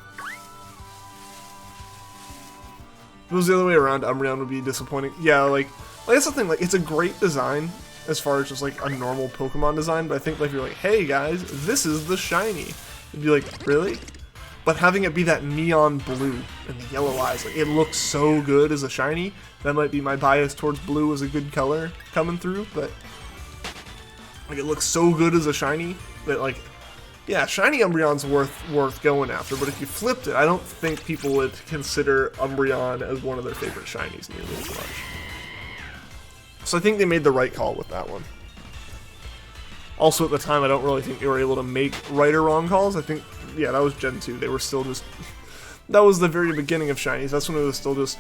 If it was the other way around, Umbreon would be disappointing. Yeah, like that's the thing, like, it's a great design as far as just, like, a normal Pokemon design, but I think, like, if you're like, hey guys, this is the shiny, you'd be like, really? But having it be that neon blue and the yellow eyes, like, it looks so good as a shiny. That might be my bias towards blue as a good color coming through, but, like, it looks so good as a shiny that, like, yeah, shiny Umbreon's worth going after, but if you flipped it, I don't think people would consider Umbreon as one of their favorite shinies nearly as much. So I think they made the right call with that one. Also, at the time, I don't really think they were able to make right or wrong calls. I think, yeah, that was Gen 2. They were still just... That was the very beginning of shinies. That's when it was still just...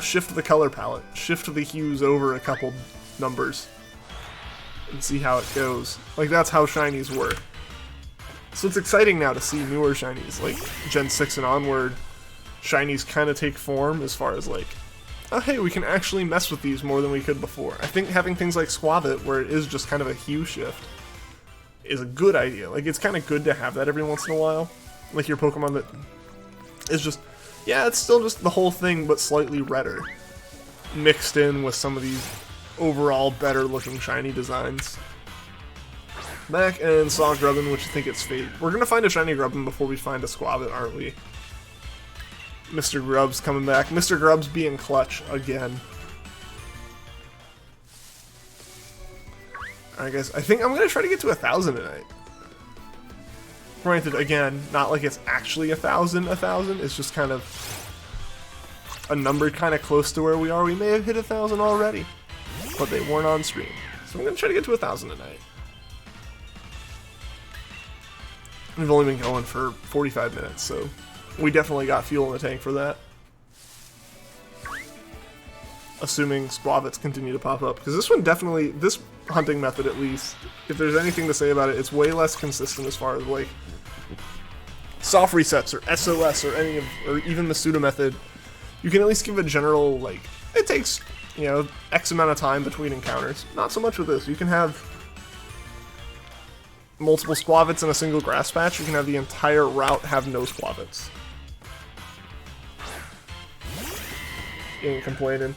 shift the color palette. Shift the hues over a couple numbers. And see how it goes. Like, that's how shinies were. So it's exciting now to see newer shinies. Like, Gen 6 and onward, shinies kind of take form as far as, like, oh, hey, we can actually mess with these more than we could before. I think having things like Skwovet, where it is just kind of a hue shift, is a good idea. Like, it's kind of good to have that every once in a while. Like, your Pokemon that is just, yeah, it's still just the whole thing, but slightly redder. Mixed in with some of these overall better looking shiny designs. Back and saw Grubbin, which I think it's fate. We're gonna find a shiny Grubbin before we find a Skwovet, aren't we? Mr. Grubbs coming back. Mr. Grubbs being clutch again. Alright guys, I think I'm gonna try to get to 1,000 tonight. Granted, again, not like it's actually 1,000, it's just kind of a number kind of close to where we are. We may have hit 1,000 already, but they weren't on stream. So I'm gonna try to get to 1,000 tonight. We've only been going for 45 minutes, so we definitely got fuel in the tank for that. Assuming Skwovets continue to pop up. Because this one definitely, this hunting method at least, if there's anything to say about it, it's way less consistent as far as like soft resets or SOS or any of, or even the pseudo method. You can at least give a general, like, it takes, you know, X amount of time between encounters. Not so much with this. You can have multiple Skwovets in a single grass patch. You can have the entire route have no Skwovets. You ain't complaining.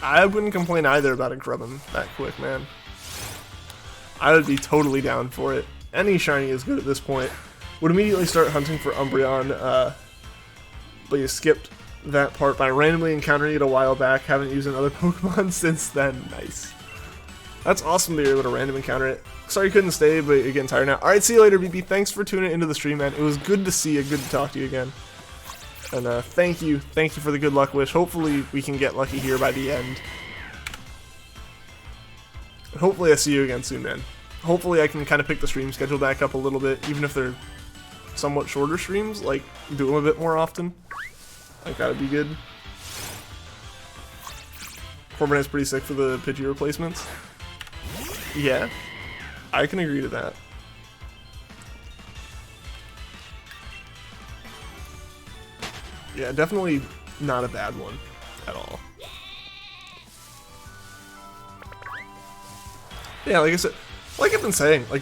I wouldn't complain either about it grubbing that quick, man. I would be totally down for it. Any shiny is good at this point. Would immediately start hunting for Umbreon, but you skipped that part by randomly encountering it a while back. Haven't used another Pokemon since then. Nice. That's awesome that you're able to random encounter it. Sorry you couldn't stay, but you're getting tired now. Alright, see you later, BB. Thanks for tuning into the stream, man. It was good to see you. Good to talk to you again. And thank you for the good luck wish. Hopefully we can get lucky here by the end. And hopefully I see you again soon, man. Hopefully I can kind of pick the stream schedule back up a little bit, even if they're somewhat shorter streams, like do them a bit more often. Like that would be good. Corbinet's pretty sick for the Pidgey replacements. Yeah, I can agree to that. Yeah, definitely not a bad one at all. Yeah, like I said, like I've been saying, like,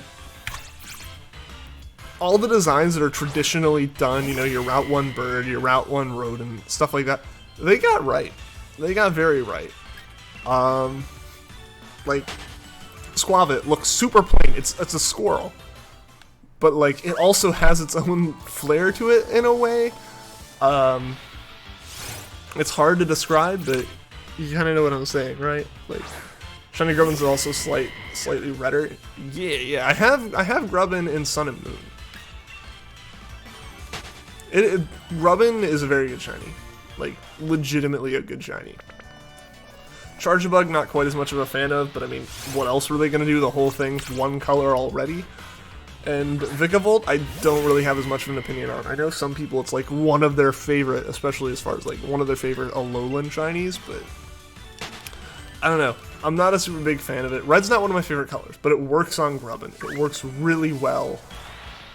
all the designs that are traditionally done, you know, your Route 1 bird, your Route 1 rodent, stuff like that, they got right. They got very right. Like, Skwovet looks super plain. It's a squirrel. But, like, it also has its own flair to it in a way. It's hard to describe, but you kind of know what I'm saying, right? Like, Shiny Grubbin's is also slightly redder. Yeah, I have Grubbin in Sun and Moon. Grubbin is a very good shiny. Like, legitimately a good shiny. Charjabug, not quite as much of a fan of, but I mean, what else were they going to do? The whole thing's one color already? And Vikavolt, I don't really have as much of an opinion on. I know some people, it's like one of their favorite, especially as far as like one of their favorite Alolan shinies, but I don't know. I'm not a super big fan of it. Red's not one of my favorite colors, but it works on Grubbin. It works really well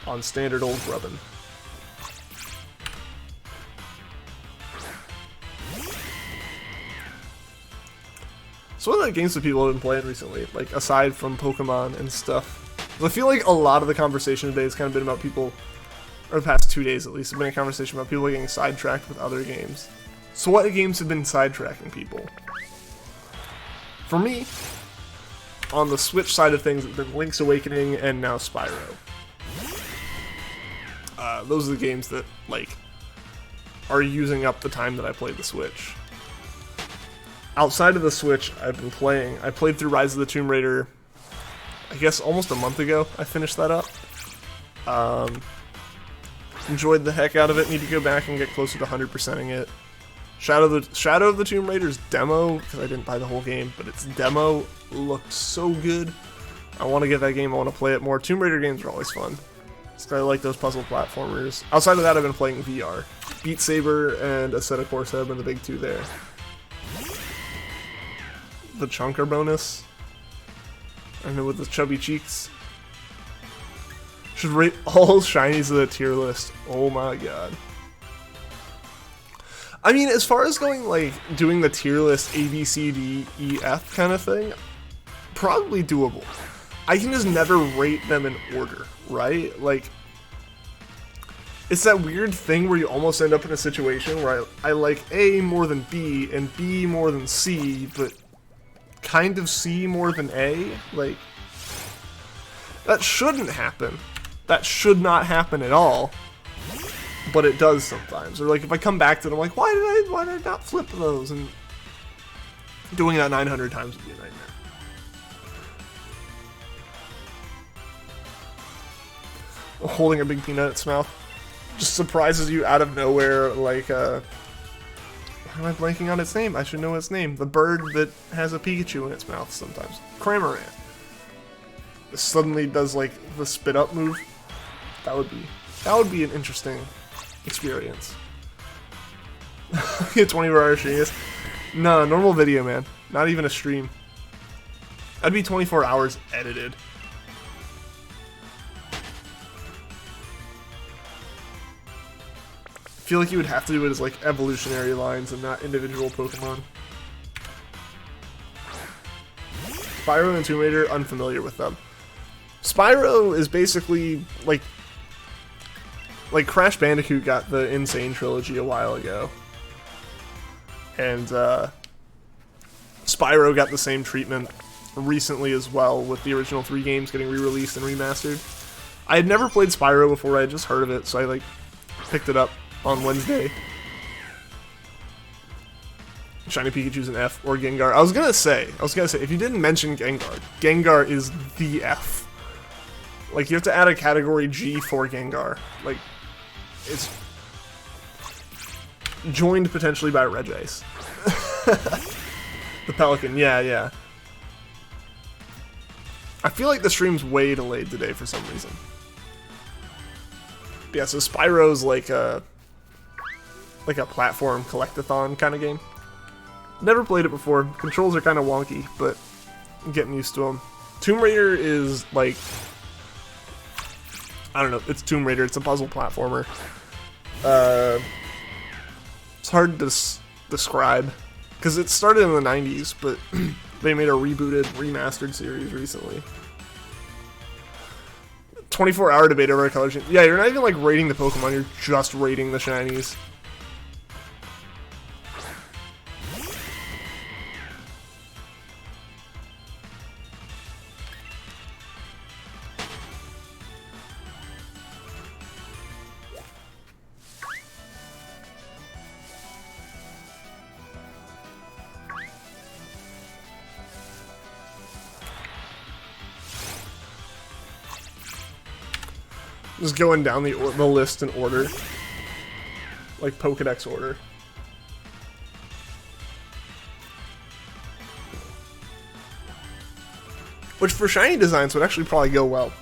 on standard old Grubbin. So what are the games that people have been playing recently, like aside from Pokemon and stuff? I feel like a lot of the conversation today has kind of been about people, or the past 2 days at least, have been a conversation about people getting sidetracked with other games. So what games have been sidetracking people? For me, on the Switch side of things, it's been Link's Awakening and now Spyro. Those are the games that, like, are using up the time that I played the Switch. Outside of the Switch, I've been playing. I played through Rise of the Tomb Raider, I guess almost a month ago. I finished that up. Enjoyed the heck out of it. Need to go back and get closer to 100%ing it. Shadow of the Tomb Raider's demo, because I didn't buy the whole game, but its demo looked so good. I want to get that game. I want to play it more. Tomb Raider games are always fun. So I like those puzzle platformers. Outside of that, I've been playing VR. Beat Saber and Assetto Corsa have been the big two there. The Chunker bonus. I know, with the chubby cheeks. Should rate all shinies of the tier list. Oh my god. I mean, as far as going, like, doing the tier list A, B, C, D, E, F kind of thing, probably doable. I can just never rate them in order, right? Like, it's that weird thing where you almost end up in a situation where I like A more than B and B more than C, but kind of C more than A. Like, that shouldn't happen. That should not happen at all. But it does sometimes. Or like if I come back to it, I'm like, why did I not flip those? And doing that 900 times would be a nightmare. Holding a big peanut in its mouth just surprises you out of nowhere, like Why am I blanking on its name? I should know its name. The bird that has a Pikachu in its mouth sometimes. Cramorant. This suddenly does like the spit up move. That would be an interesting experience. 24-hour stream. No, normal video, man. Not even a stream. That'd be 24 hours edited. I feel like you would have to do it as like evolutionary lines and not individual Pokemon. Spyro and Tomb Raider, unfamiliar with them. Spyro is basically like Crash Bandicoot got the Insane Trilogy a while ago. And Spyro got the same treatment recently as well, with the original 3 games getting re-released and remastered. I had never played Spyro before, I had just heard of it, so I like picked it up on Wednesday. Shiny Pikachu's an F, or Gengar. I was gonna say, if you didn't mention Gengar, Gengar is the F. Like, you have to add a category G for Gengar. Like, it's joined potentially by Regice. The Pelican, yeah. I feel like the stream's way delayed today for some reason. But yeah, so Spyro's like a platform collectathon kind of game. Never played it before. Controls are kind of wonky, but I'm getting used to them. Tomb Raider is like, I don't know, it's Tomb Raider, it's a puzzle platformer. It's hard to describe, because it started in the 90s, but they made a rebooted, remastered series recently. 24-hour debate over color change. Yeah, you're not even like rating the Pokemon, you're just rating the shinies. Just going down the list in order. Like Pokedex order. Which for shiny designs would actually probably go well.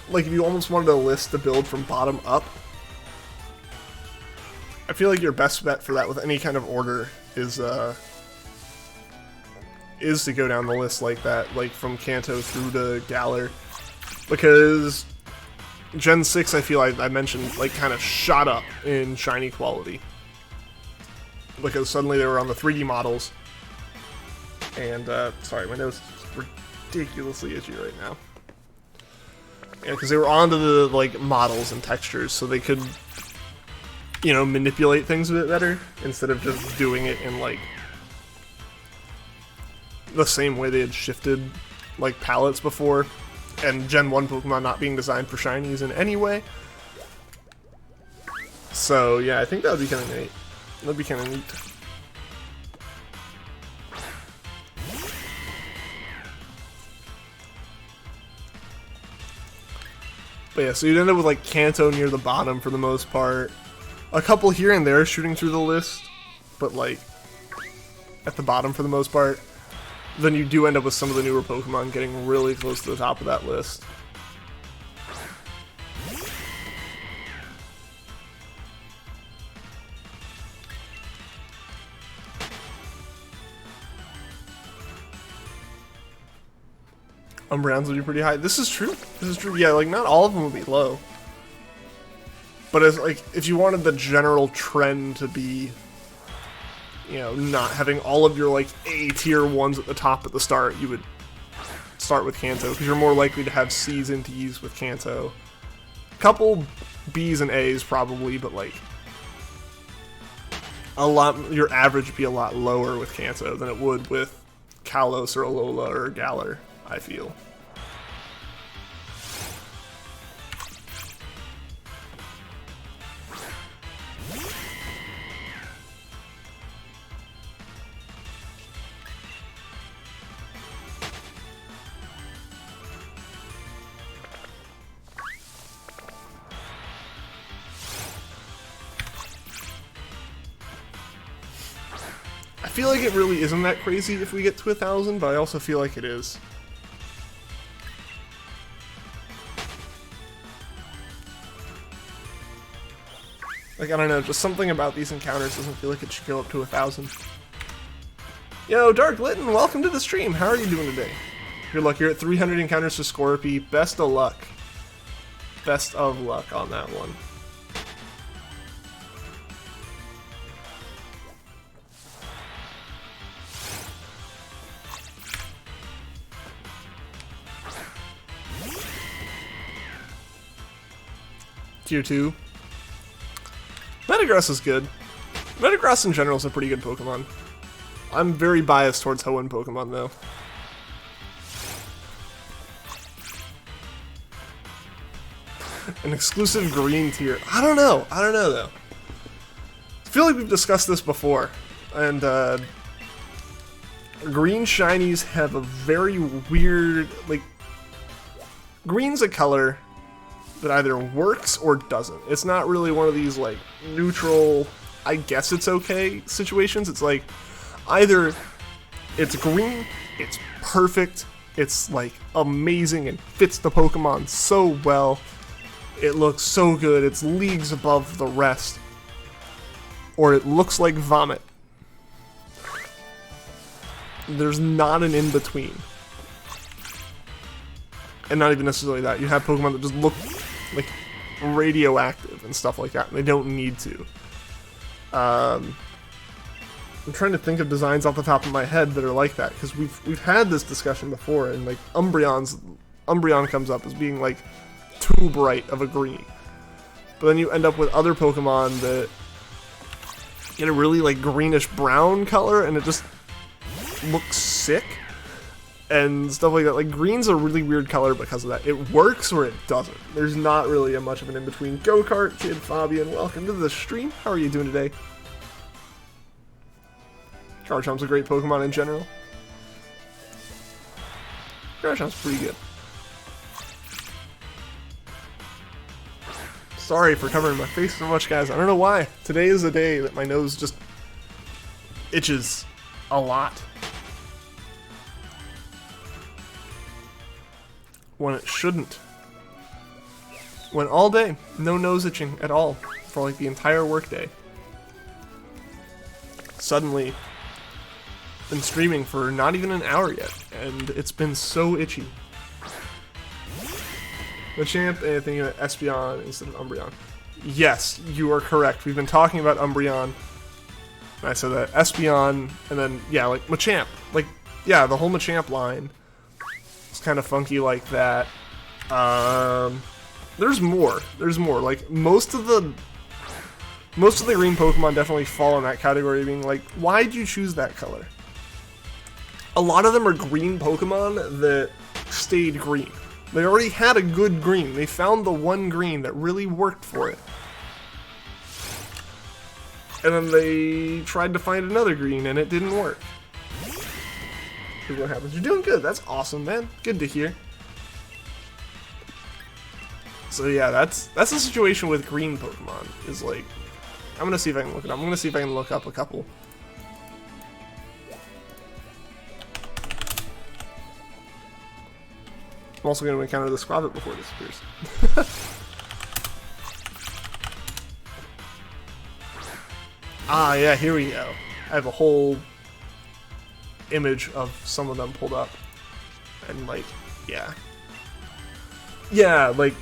Like if you almost wanted a list to build from bottom up. I feel like your best bet for that with any kind of order is to go down the list like that, like from Kanto through to Galar. Because Gen 6, I feel like I mentioned, like, kind of shot up in shiny quality. Because suddenly they were on the 3D models. And, sorry, my nose is ridiculously itchy right now. Yeah, because they were onto the, like, models and textures, so they could, you know, manipulate things a bit better, instead of just doing it in, like, the same way they had shifted, like, palettes before. And Gen 1 Pokemon not being designed for shinies in any way. So, yeah, I think that would be kind of neat. That would be kind of neat. But yeah, so you'd end up with, like, Kanto near the bottom for the most part. A couple here and there shooting through the list. But, like, at the bottom for the most part. Then you do end up with some of the newer Pokemon getting really close to the top of that list. Umbreons would be pretty high. This is true. This is true. Yeah, like not all of them would be low. But as like if you wanted the general trend to be, you know, not having all of your, like, A tier ones at the top at the start, you would start with Kanto, because you're more likely to have C's and D's with Kanto. Couple B's and A's probably, but, like, your average would be a lot lower with Kanto than it would with Kalos or Alola or Galar, I feel. feel like it really isn't that crazy if we get to 1,000, but I also feel like it is. Like, I don't know, just something about these encounters doesn't feel like it should go up to 1,000. Yo, Dark Litton, welcome to the stream. How are you doing today? Good luck. You're at 300 encounters for Scorpy. Best of luck. Best of luck on that one. Tier 2. Metagross is good. Metagross in general is a pretty good Pokemon. I'm very biased towards Hoenn Pokemon though. An exclusive green tier. I don't know though. I feel like we've discussed this before. And green shinies have a very weird, like, green's a color that either works or doesn't. It's not really one of these like neutral, I guess it's okay situations. It's like either it's green, it's perfect, it's like amazing and fits the Pokemon so well, it looks so good, it's leagues above the rest, or it looks like vomit. There's not an in-between. And not even necessarily that. You have Pokemon that just look like radioactive and stuff like that, and they don't need to. I'm trying to think of designs off the top of my head that are like that, because we've had this discussion before, and like Umbreon comes up as being like too bright of a green. But then you end up with other Pokemon that get a really like greenish brown color, and it just looks sick. And stuff like that. Like, green's a really weird color because of that. It works or it doesn't. There's not really much of an in-between. Go-Kart Kid Fabian, welcome to the stream. How are you doing today? Garchomp's a great Pokemon in general. Garchomp's pretty good. Sorry for covering my face so much, guys. I don't know why. Today is a day that my nose just itches a lot. When it shouldn't. When all day, no nose itching at all for like the entire workday. Suddenly, been streaming for not even an hour yet, and it's been so itchy. Machamp, anything about Espeon instead of Umbreon? Yes, you are correct. We've been talking about Umbreon. And I said that Espeon, and then yeah, like Machamp, like yeah, the whole Machamp line. It's kind of funky like that. There's more. Like most of the green Pokemon definitely fall in that category of being like, why'd you choose that color? A lot of them are green Pokemon that stayed green. They already had a good green. They found the one green that really worked for it. And then they tried to find another green and it didn't work. Here's what happens. You're doing good. That's awesome, man. Good to hear. So yeah, that's the situation with green Pokemon. Is like, I'm gonna see if I can look it up. I'm gonna see if I can look up a couple. I'm also gonna encounter the Skwovet before it disappears. Ah, yeah. Here we go. I have a whole image of some of them pulled up, and like, yeah, like,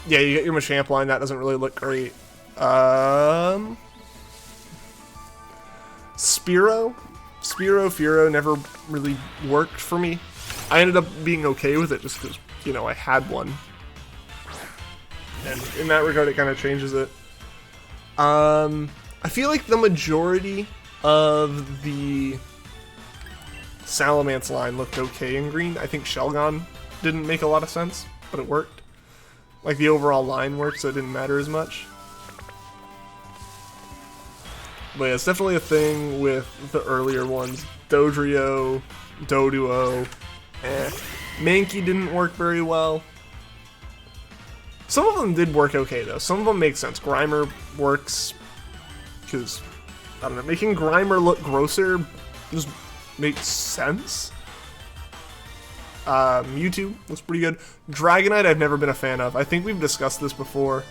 yeah, you get your Machamp line. That doesn't really look great. Furo never really worked for me. I ended up being okay with it just because, you know, I had one, and in that regard it kind of changes it. I feel like the majority of the Salamence line looked okay in green. I think Shelgon didn't make a lot of sense, but it worked. Like, the overall line worked, so it didn't matter as much. But yeah, it's definitely a thing with the earlier ones. Dodrio, Doduo, Mankey didn't work very well. Some of them did work okay, though. Some of them make sense. Grimer works because I don't know, making Grimer look grosser just makes sense. Mewtwo looks pretty good. Dragonite I've never been a fan of. I think we've discussed this before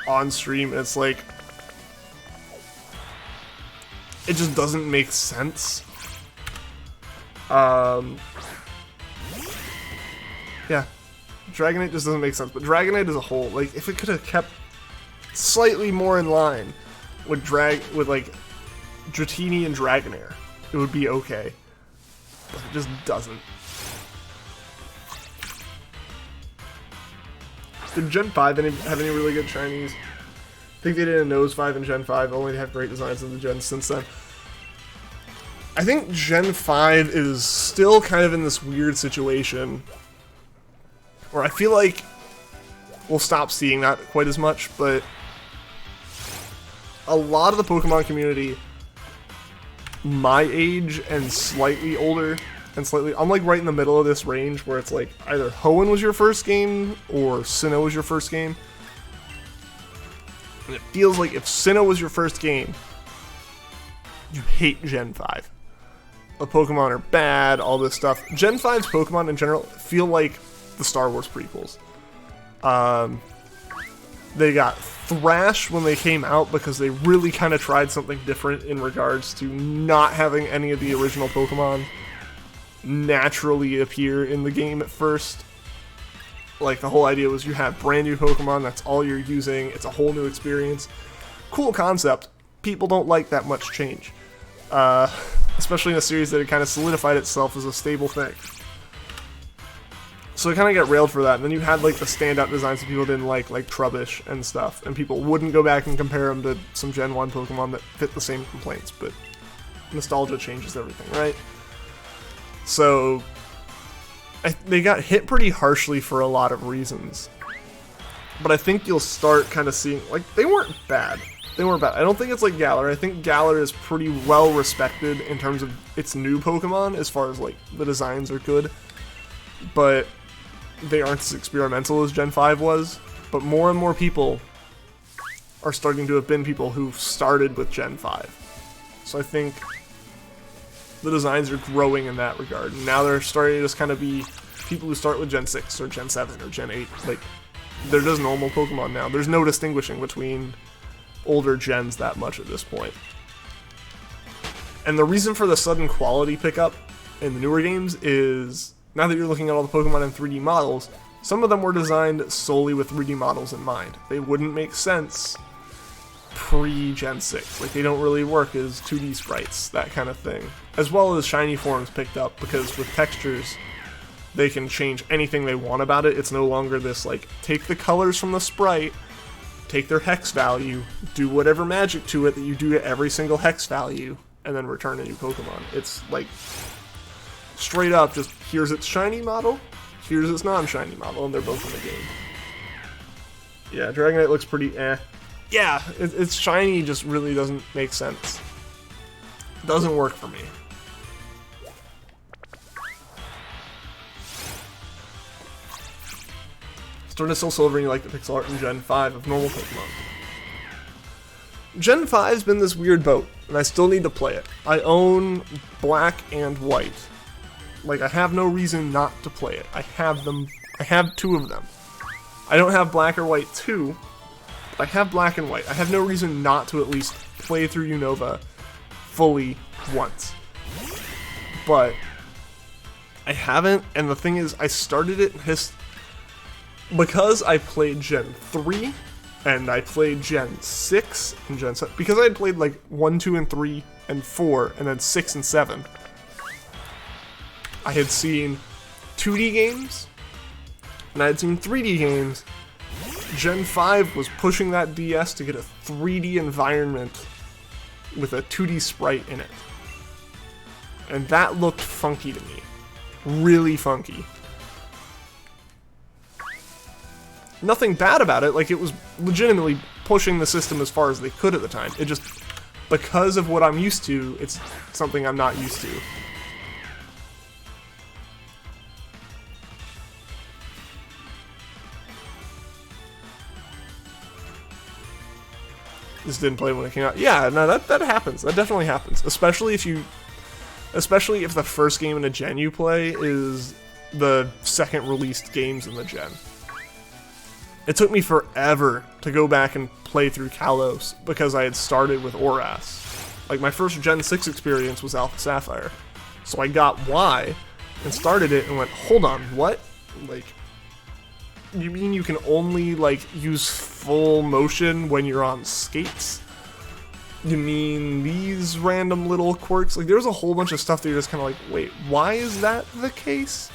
on stream. It's like, it just doesn't make sense. Yeah, Dragonite just doesn't make sense. But Dragonite as a whole, like, if it could have kept slightly more in line with like Dratini and Dragonair, it would be okay. But it just doesn't. Did Gen 5 have any really good Chinese? I think they did a Nose 5 in Gen 5, only to have great designs in the gens since then. I think Gen 5 is still kind of in this weird situation where I feel like we'll stop seeing that quite as much, but a lot of the Pokemon community my age and slightly older and slightly, I'm like right in the middle of this range where it's like either Hoenn was your first game or Sinnoh was your first game. And it feels like if Sinnoh was your first game, you hate Gen 5. The Pokemon are bad, all this stuff. Gen 5's Pokemon in general feel like the Star Wars prequels. They got thrashed when they came out because they really kind of tried something different in regards to not having any of the original Pokemon naturally appear in the game at first. Like, the whole idea was you have brand new Pokemon, that's all you're using, it's a whole new experience. Cool concept. People don't like that much change. Especially in a series that had kind of solidified itself as a stable thing. So it kind of got railed for that, and then you had like the standout designs that people didn't like Trubbish and stuff, and people wouldn't go back and compare them to some Gen 1 Pokemon that fit the same complaints, but nostalgia changes everything, right? So they got hit pretty harshly for a lot of reasons, but I think you'll start kind of seeing, like, they weren't bad. They weren't bad. I don't think it's like Galar. I think Galar is pretty well respected in terms of its new Pokemon, as far as like the designs are good, but they aren't as experimental as Gen 5 was. But more and more people are starting to have been people who started with Gen 5. So I think the designs are growing in that regard. And now they're starting to just kind of be people who start with Gen 6 or Gen 7 or Gen 8. Like, they're just normal Pokemon now. There's no distinguishing between older gens that much at this point. And the reason for the sudden quality pickup in the newer games is, now that you're looking at all the Pokemon in 3D models, some of them were designed solely with 3D models in mind. They wouldn't make sense pre-Gen 6. Like, they don't really work as 2D sprites, that kind of thing. As well as shiny forms picked up, because with textures, they can change anything they want about it. It's no longer this, like, take the colors from the sprite, take their hex value, do whatever magic to it that you do to every single hex value, and then return a new Pokemon. It's like, straight up, just here's its shiny model, here's its non-shiny model, and they're both in the game. Yeah, Dragonite looks pretty eh. Yeah, its shiny just really doesn't make sense. Doesn't work for me. Starting to Soul Silver, and you like the pixel art in Gen 5 of normal Pokemon. Gen 5's been this weird boat, and I still need to play it. I own Black and White. Like, I have no reason not to play it. I have them. I have two of them. I don't have Black or White 2, but I have Black and White. I have no reason not to at least play through Unova fully once. But I haven't, and the thing is, I started it because I played Gen 3, and I played Gen 6 and Gen 7, because I had played like 1, 2, and 3, and 4, and then 6 and 7. I had seen 2D games, and I had seen 3D games. Gen 5 was pushing that DS to get a 3D environment with a 2D sprite in it. And that looked funky to me. Really funky. Nothing bad about it, like, it was legitimately pushing the system as far as they could at the time. It just, because of what I'm used to, it's something I'm not used to. just didn't play when it came out. Yeah, no, that happens. That definitely happens. Especially if the first game in a gen you play is the second released games in the gen. It took me forever to go back and play through Kalos because I had started with Oras. Like, my first Gen 6 experience was Alpha Sapphire. So I got Y and started it and went, hold on, what? Like, you mean you can only, like, use full motion when you're on skates? You mean these random little quirks? Like, there's a whole bunch of stuff that you're just kind of like, wait, why is that the case?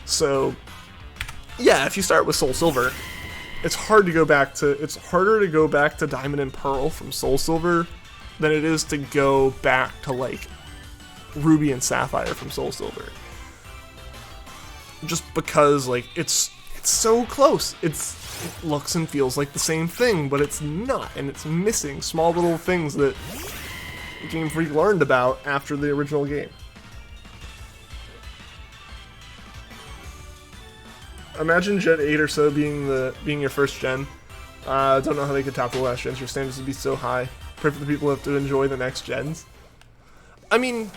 So, yeah, if you start with Soul Silver, it's harder to go back to Diamond and Pearl from Soul Silver than it is to go back to, like, Ruby and Sapphire from Soul Silver. Just because, like, it's so close. It looks and feels like the same thing, but it's not, and it's missing small little things that Game Freak learned about after the original game. Imagine Gen 8 or so being your first gen. Don't know how they could top the last gens. Your standards would be so high. Pray for the people who have to enjoy the next gens. I mean,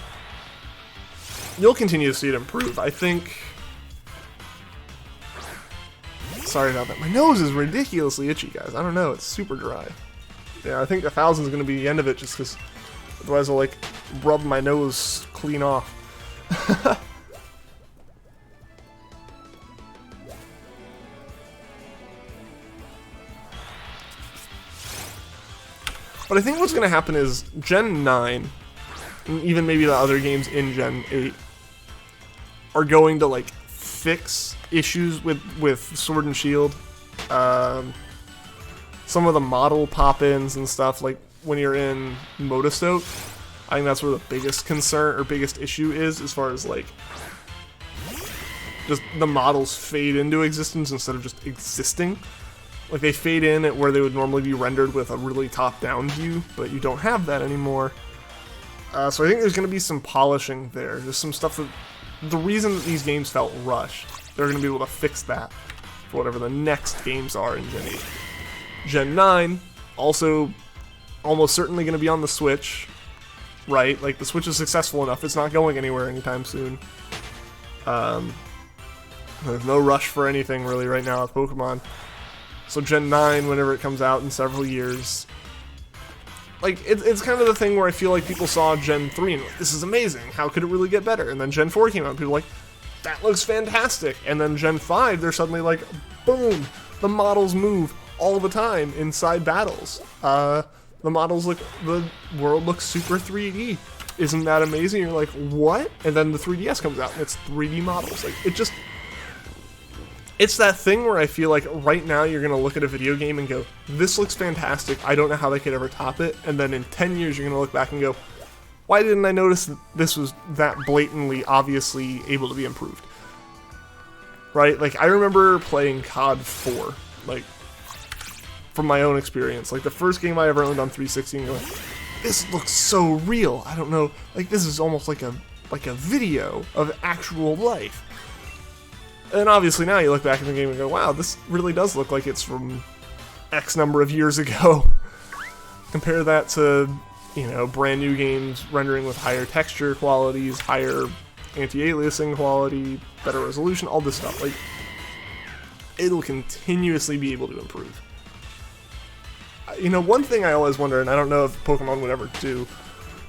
you'll continue to see it improve. I think... Sorry about that. My nose is ridiculously itchy, guys. I don't know. It's super dry. Yeah, I think 1,000 is going to be the end of it just because otherwise I'll, like, rub my nose clean off. But I think what's going to happen is Gen 9, and even maybe the other games in Gen 8, are going to, like, fix issues with Sword and Shield. Some of the model pop-ins and stuff, like when you're in Motostoke, I think that's where the biggest concern or biggest issue is, as far as, like, just the models fade into existence instead of just existing. Like, they fade in at where they would normally be rendered with a really top-down view, but you don't have that anymore. So I think there's going to be some polishing there. There's some stuff that... The reason that these games felt rushed, they're going to be able to fix that for whatever the next games are in Gen 8. Gen 9, also almost certainly going to be on the Switch, right? Like, the Switch is successful enough. It's not going anywhere anytime soon. There's no rush for anything, really, right now with Pokemon. So Gen 9, whenever it comes out in several years, like, it's kind of the thing where I feel like people saw Gen 3 and like, this is amazing, how could it really get better? And then Gen 4 came out and people were like, that looks fantastic. And then Gen 5, they're suddenly like, boom, the models move all the time inside battles. The world looks super 3D. Isn't that amazing? You're like, what? And then the 3DS comes out and it's 3D models. Like, it's that thing where I feel like right now you're going to look at a video game and go, this looks fantastic, I don't know how they could ever top it, and then in 10 years you're going to look back and go, why didn't I notice that this was that blatantly, obviously able to be improved? Right? Like, I remember playing COD 4, like, from my own experience. Like, the first game I ever owned on 360 and going, this looks so real, I don't know, like, this is almost like a video of actual life. And obviously now you look back at the game and go, wow, this really does look like it's from X number of years ago. Compare that to, you know, brand new games rendering with higher texture qualities, higher anti-aliasing quality, better resolution, all this stuff. Like, it'll continuously be able to improve. You know, one thing I always wonder, and I don't know if Pokemon would ever do,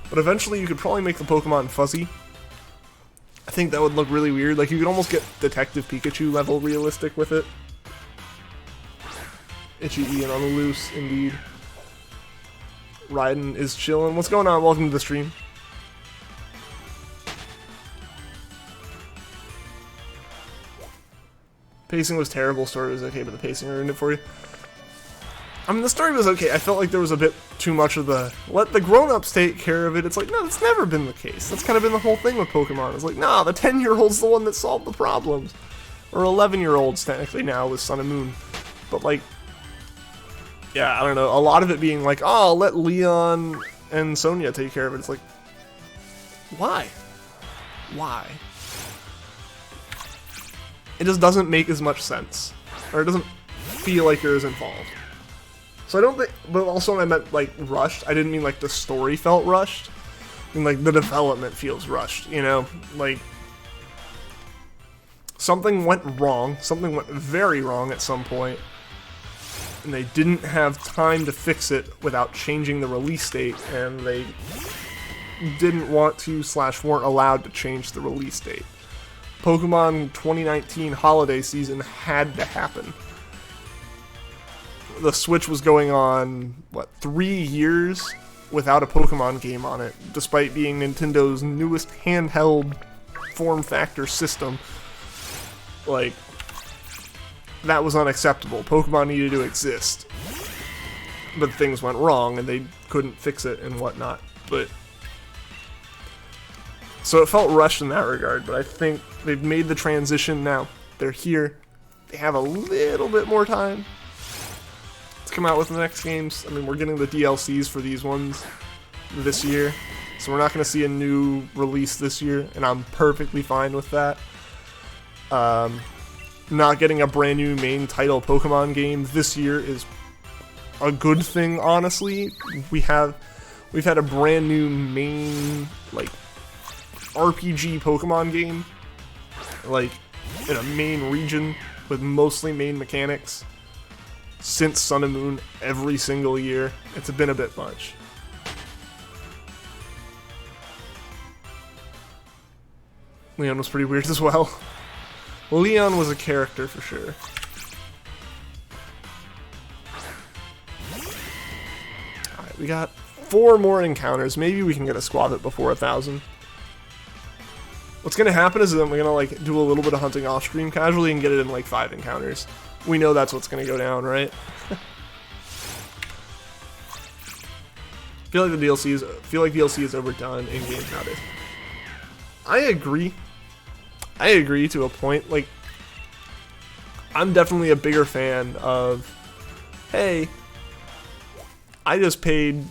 but eventually you could probably make the Pokemon fuzzy. I think that would look really weird. Like, you could almost get Detective Pikachu level realistic with it. Itchy Ian on the loose, indeed. Raiden is chilling. What's going on? Welcome to the stream. Pacing was terrible, story was okay, but the pacing ruined it for you. I mean, the story was okay. I felt like there was a bit too much of the, let the grown-ups take care of it. It's like, no, that's never been the case. That's kind of been the whole thing with Pokemon. It's like, nah, the 10-year-old's the one that solved the problems. Or 11-year-olds, technically, now, with Sun and Moon. But, like, yeah, I don't know. A lot of it being like, oh, I'll let Leon and Sonia take care of it. It's like, why? Why? It just doesn't make as much sense. Or it doesn't feel like you're as involved. So I don't think, but also when I meant like rushed, I didn't mean like the story felt rushed. I mean like the development feels rushed, you know? Like something went wrong, something went very wrong at some point, and they didn't have time to fix it without changing the release date, and they didn't want to / weren't allowed to change the release date. Pokemon 2019 holiday season had to happen. The Switch was going on, what, 3 years without a Pokemon game on it, despite being Nintendo's newest handheld form factor system. Like, that was unacceptable. Pokemon needed to exist. But things went wrong and they couldn't fix it and whatnot. But so it felt rushed in that regard, but I think they've made the transition now. They're here. They have a little bit more time to come out with the next games. I mean, we're getting the DLCs for these ones this year, so we're not going to see a new release this year, and I'm perfectly fine with that. Not getting a brand new main title Pokemon game this year is a good thing, honestly. We've had a brand new main, like, RPG Pokemon game, like, in a main region with mostly main mechanics since Sun and Moon every single year. It's been a bit much. Leon was pretty weird as well. Leon was a character for sure. Alright, we got 4 more encounters. Maybe we can get a Skwovet before 1,000. What's gonna happen is that we're gonna like do a little bit of hunting off screen casually and get it in like 5 encounters. We know that's what's gonna go down, right? feel like DLC is overdone in games nowadays. I agree to a point. Like, I'm definitely a bigger fan of, hey, I just paid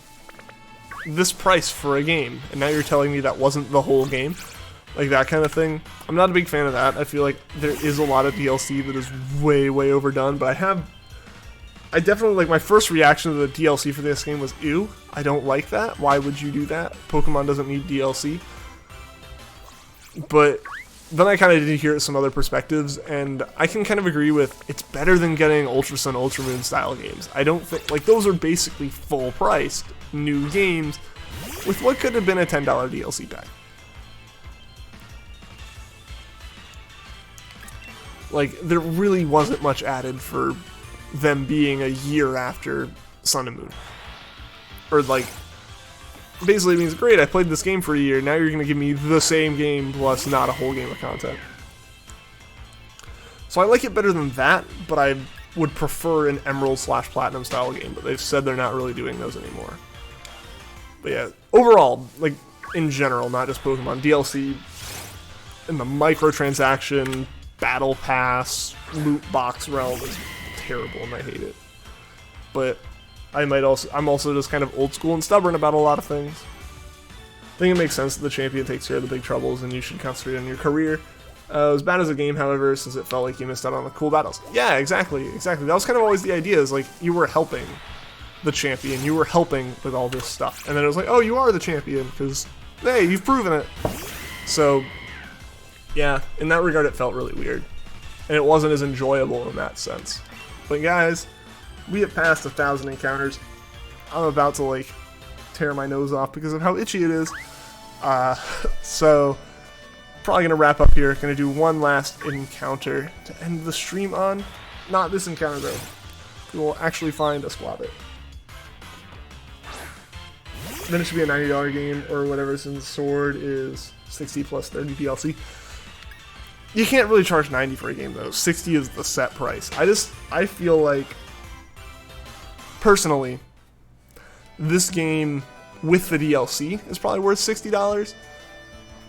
this price for a game, and now you're telling me that wasn't the whole game. Like, that kind of thing. I'm not a big fan of that. I feel like there is a lot of DLC that is way, way overdone, but I definitely, like, my first reaction to the DLC for this game was, ew, I don't like that. Why would you do that? Pokemon doesn't need DLC. But then I kind of did hear some other perspectives, and I can kind of agree with, it's better than getting Ultra Sun, Ultra Moon style games. I don't think, like, those are basically full-priced new games with what could have been a $10 DLC pack. Like, there really wasn't much added for them being a year after Sun and Moon. Or, like, basically it means, great, I played this game for a year, now you're going to give me the same game plus not a whole game of content. So I like it better than that, but I would prefer an Emerald/Platinum style game, but they've said they're not really doing those anymore. But yeah, overall, like, in general, not just Pokemon, DLC in the microtransaction, battle pass, loot box realm is terrible and I hate it. But I'm also just kind of old school and stubborn about a lot of things. I think it makes sense that the champion takes care of the big troubles and you should concentrate on your career. As bad as a game, however, since it felt like you missed out on the cool battles. Yeah, exactly. That was kind of always the idea, is like, you were helping the champion, you were helping with all this stuff. And then it was like, oh, you are the champion, because, hey, you've proven it. So, yeah, in that regard it felt really weird. And it wasn't as enjoyable in that sense. But guys, we have passed 1,000 encounters. I'm about to, like, tear my nose off because of how itchy it is. So, probably going to wrap up here. Going to do one last encounter to end the stream on. Not this encounter, though. We will actually find a Skwovet. Then it should be a $90 game or whatever, since Sword is 60 plus 30 DLC. You can't really charge $90 for a game, though. 60 is the set price. I feel like, personally, this game with the DLC is probably worth $60.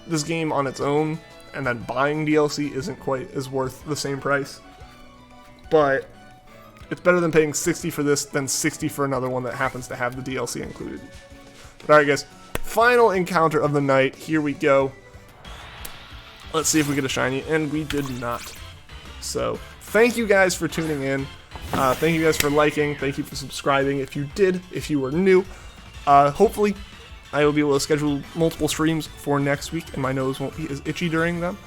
This game on its own, and then buying DLC isn't quite as worth the same price. But it's better than paying $60 for this than $60 for another one that happens to have the DLC included. But alright guys, final encounter of the night. Here we go. Let's see if we get a shiny, and we did not. So, thank you guys for tuning in. Thank you guys for liking. Thank you for subscribing if you were new. Hopefully, I will be able to schedule multiple streams for next week, and my nose won't be as itchy during them.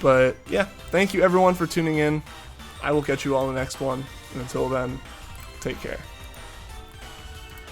But yeah, thank you everyone for tuning in. I will catch you all in the next one. And until then, take care.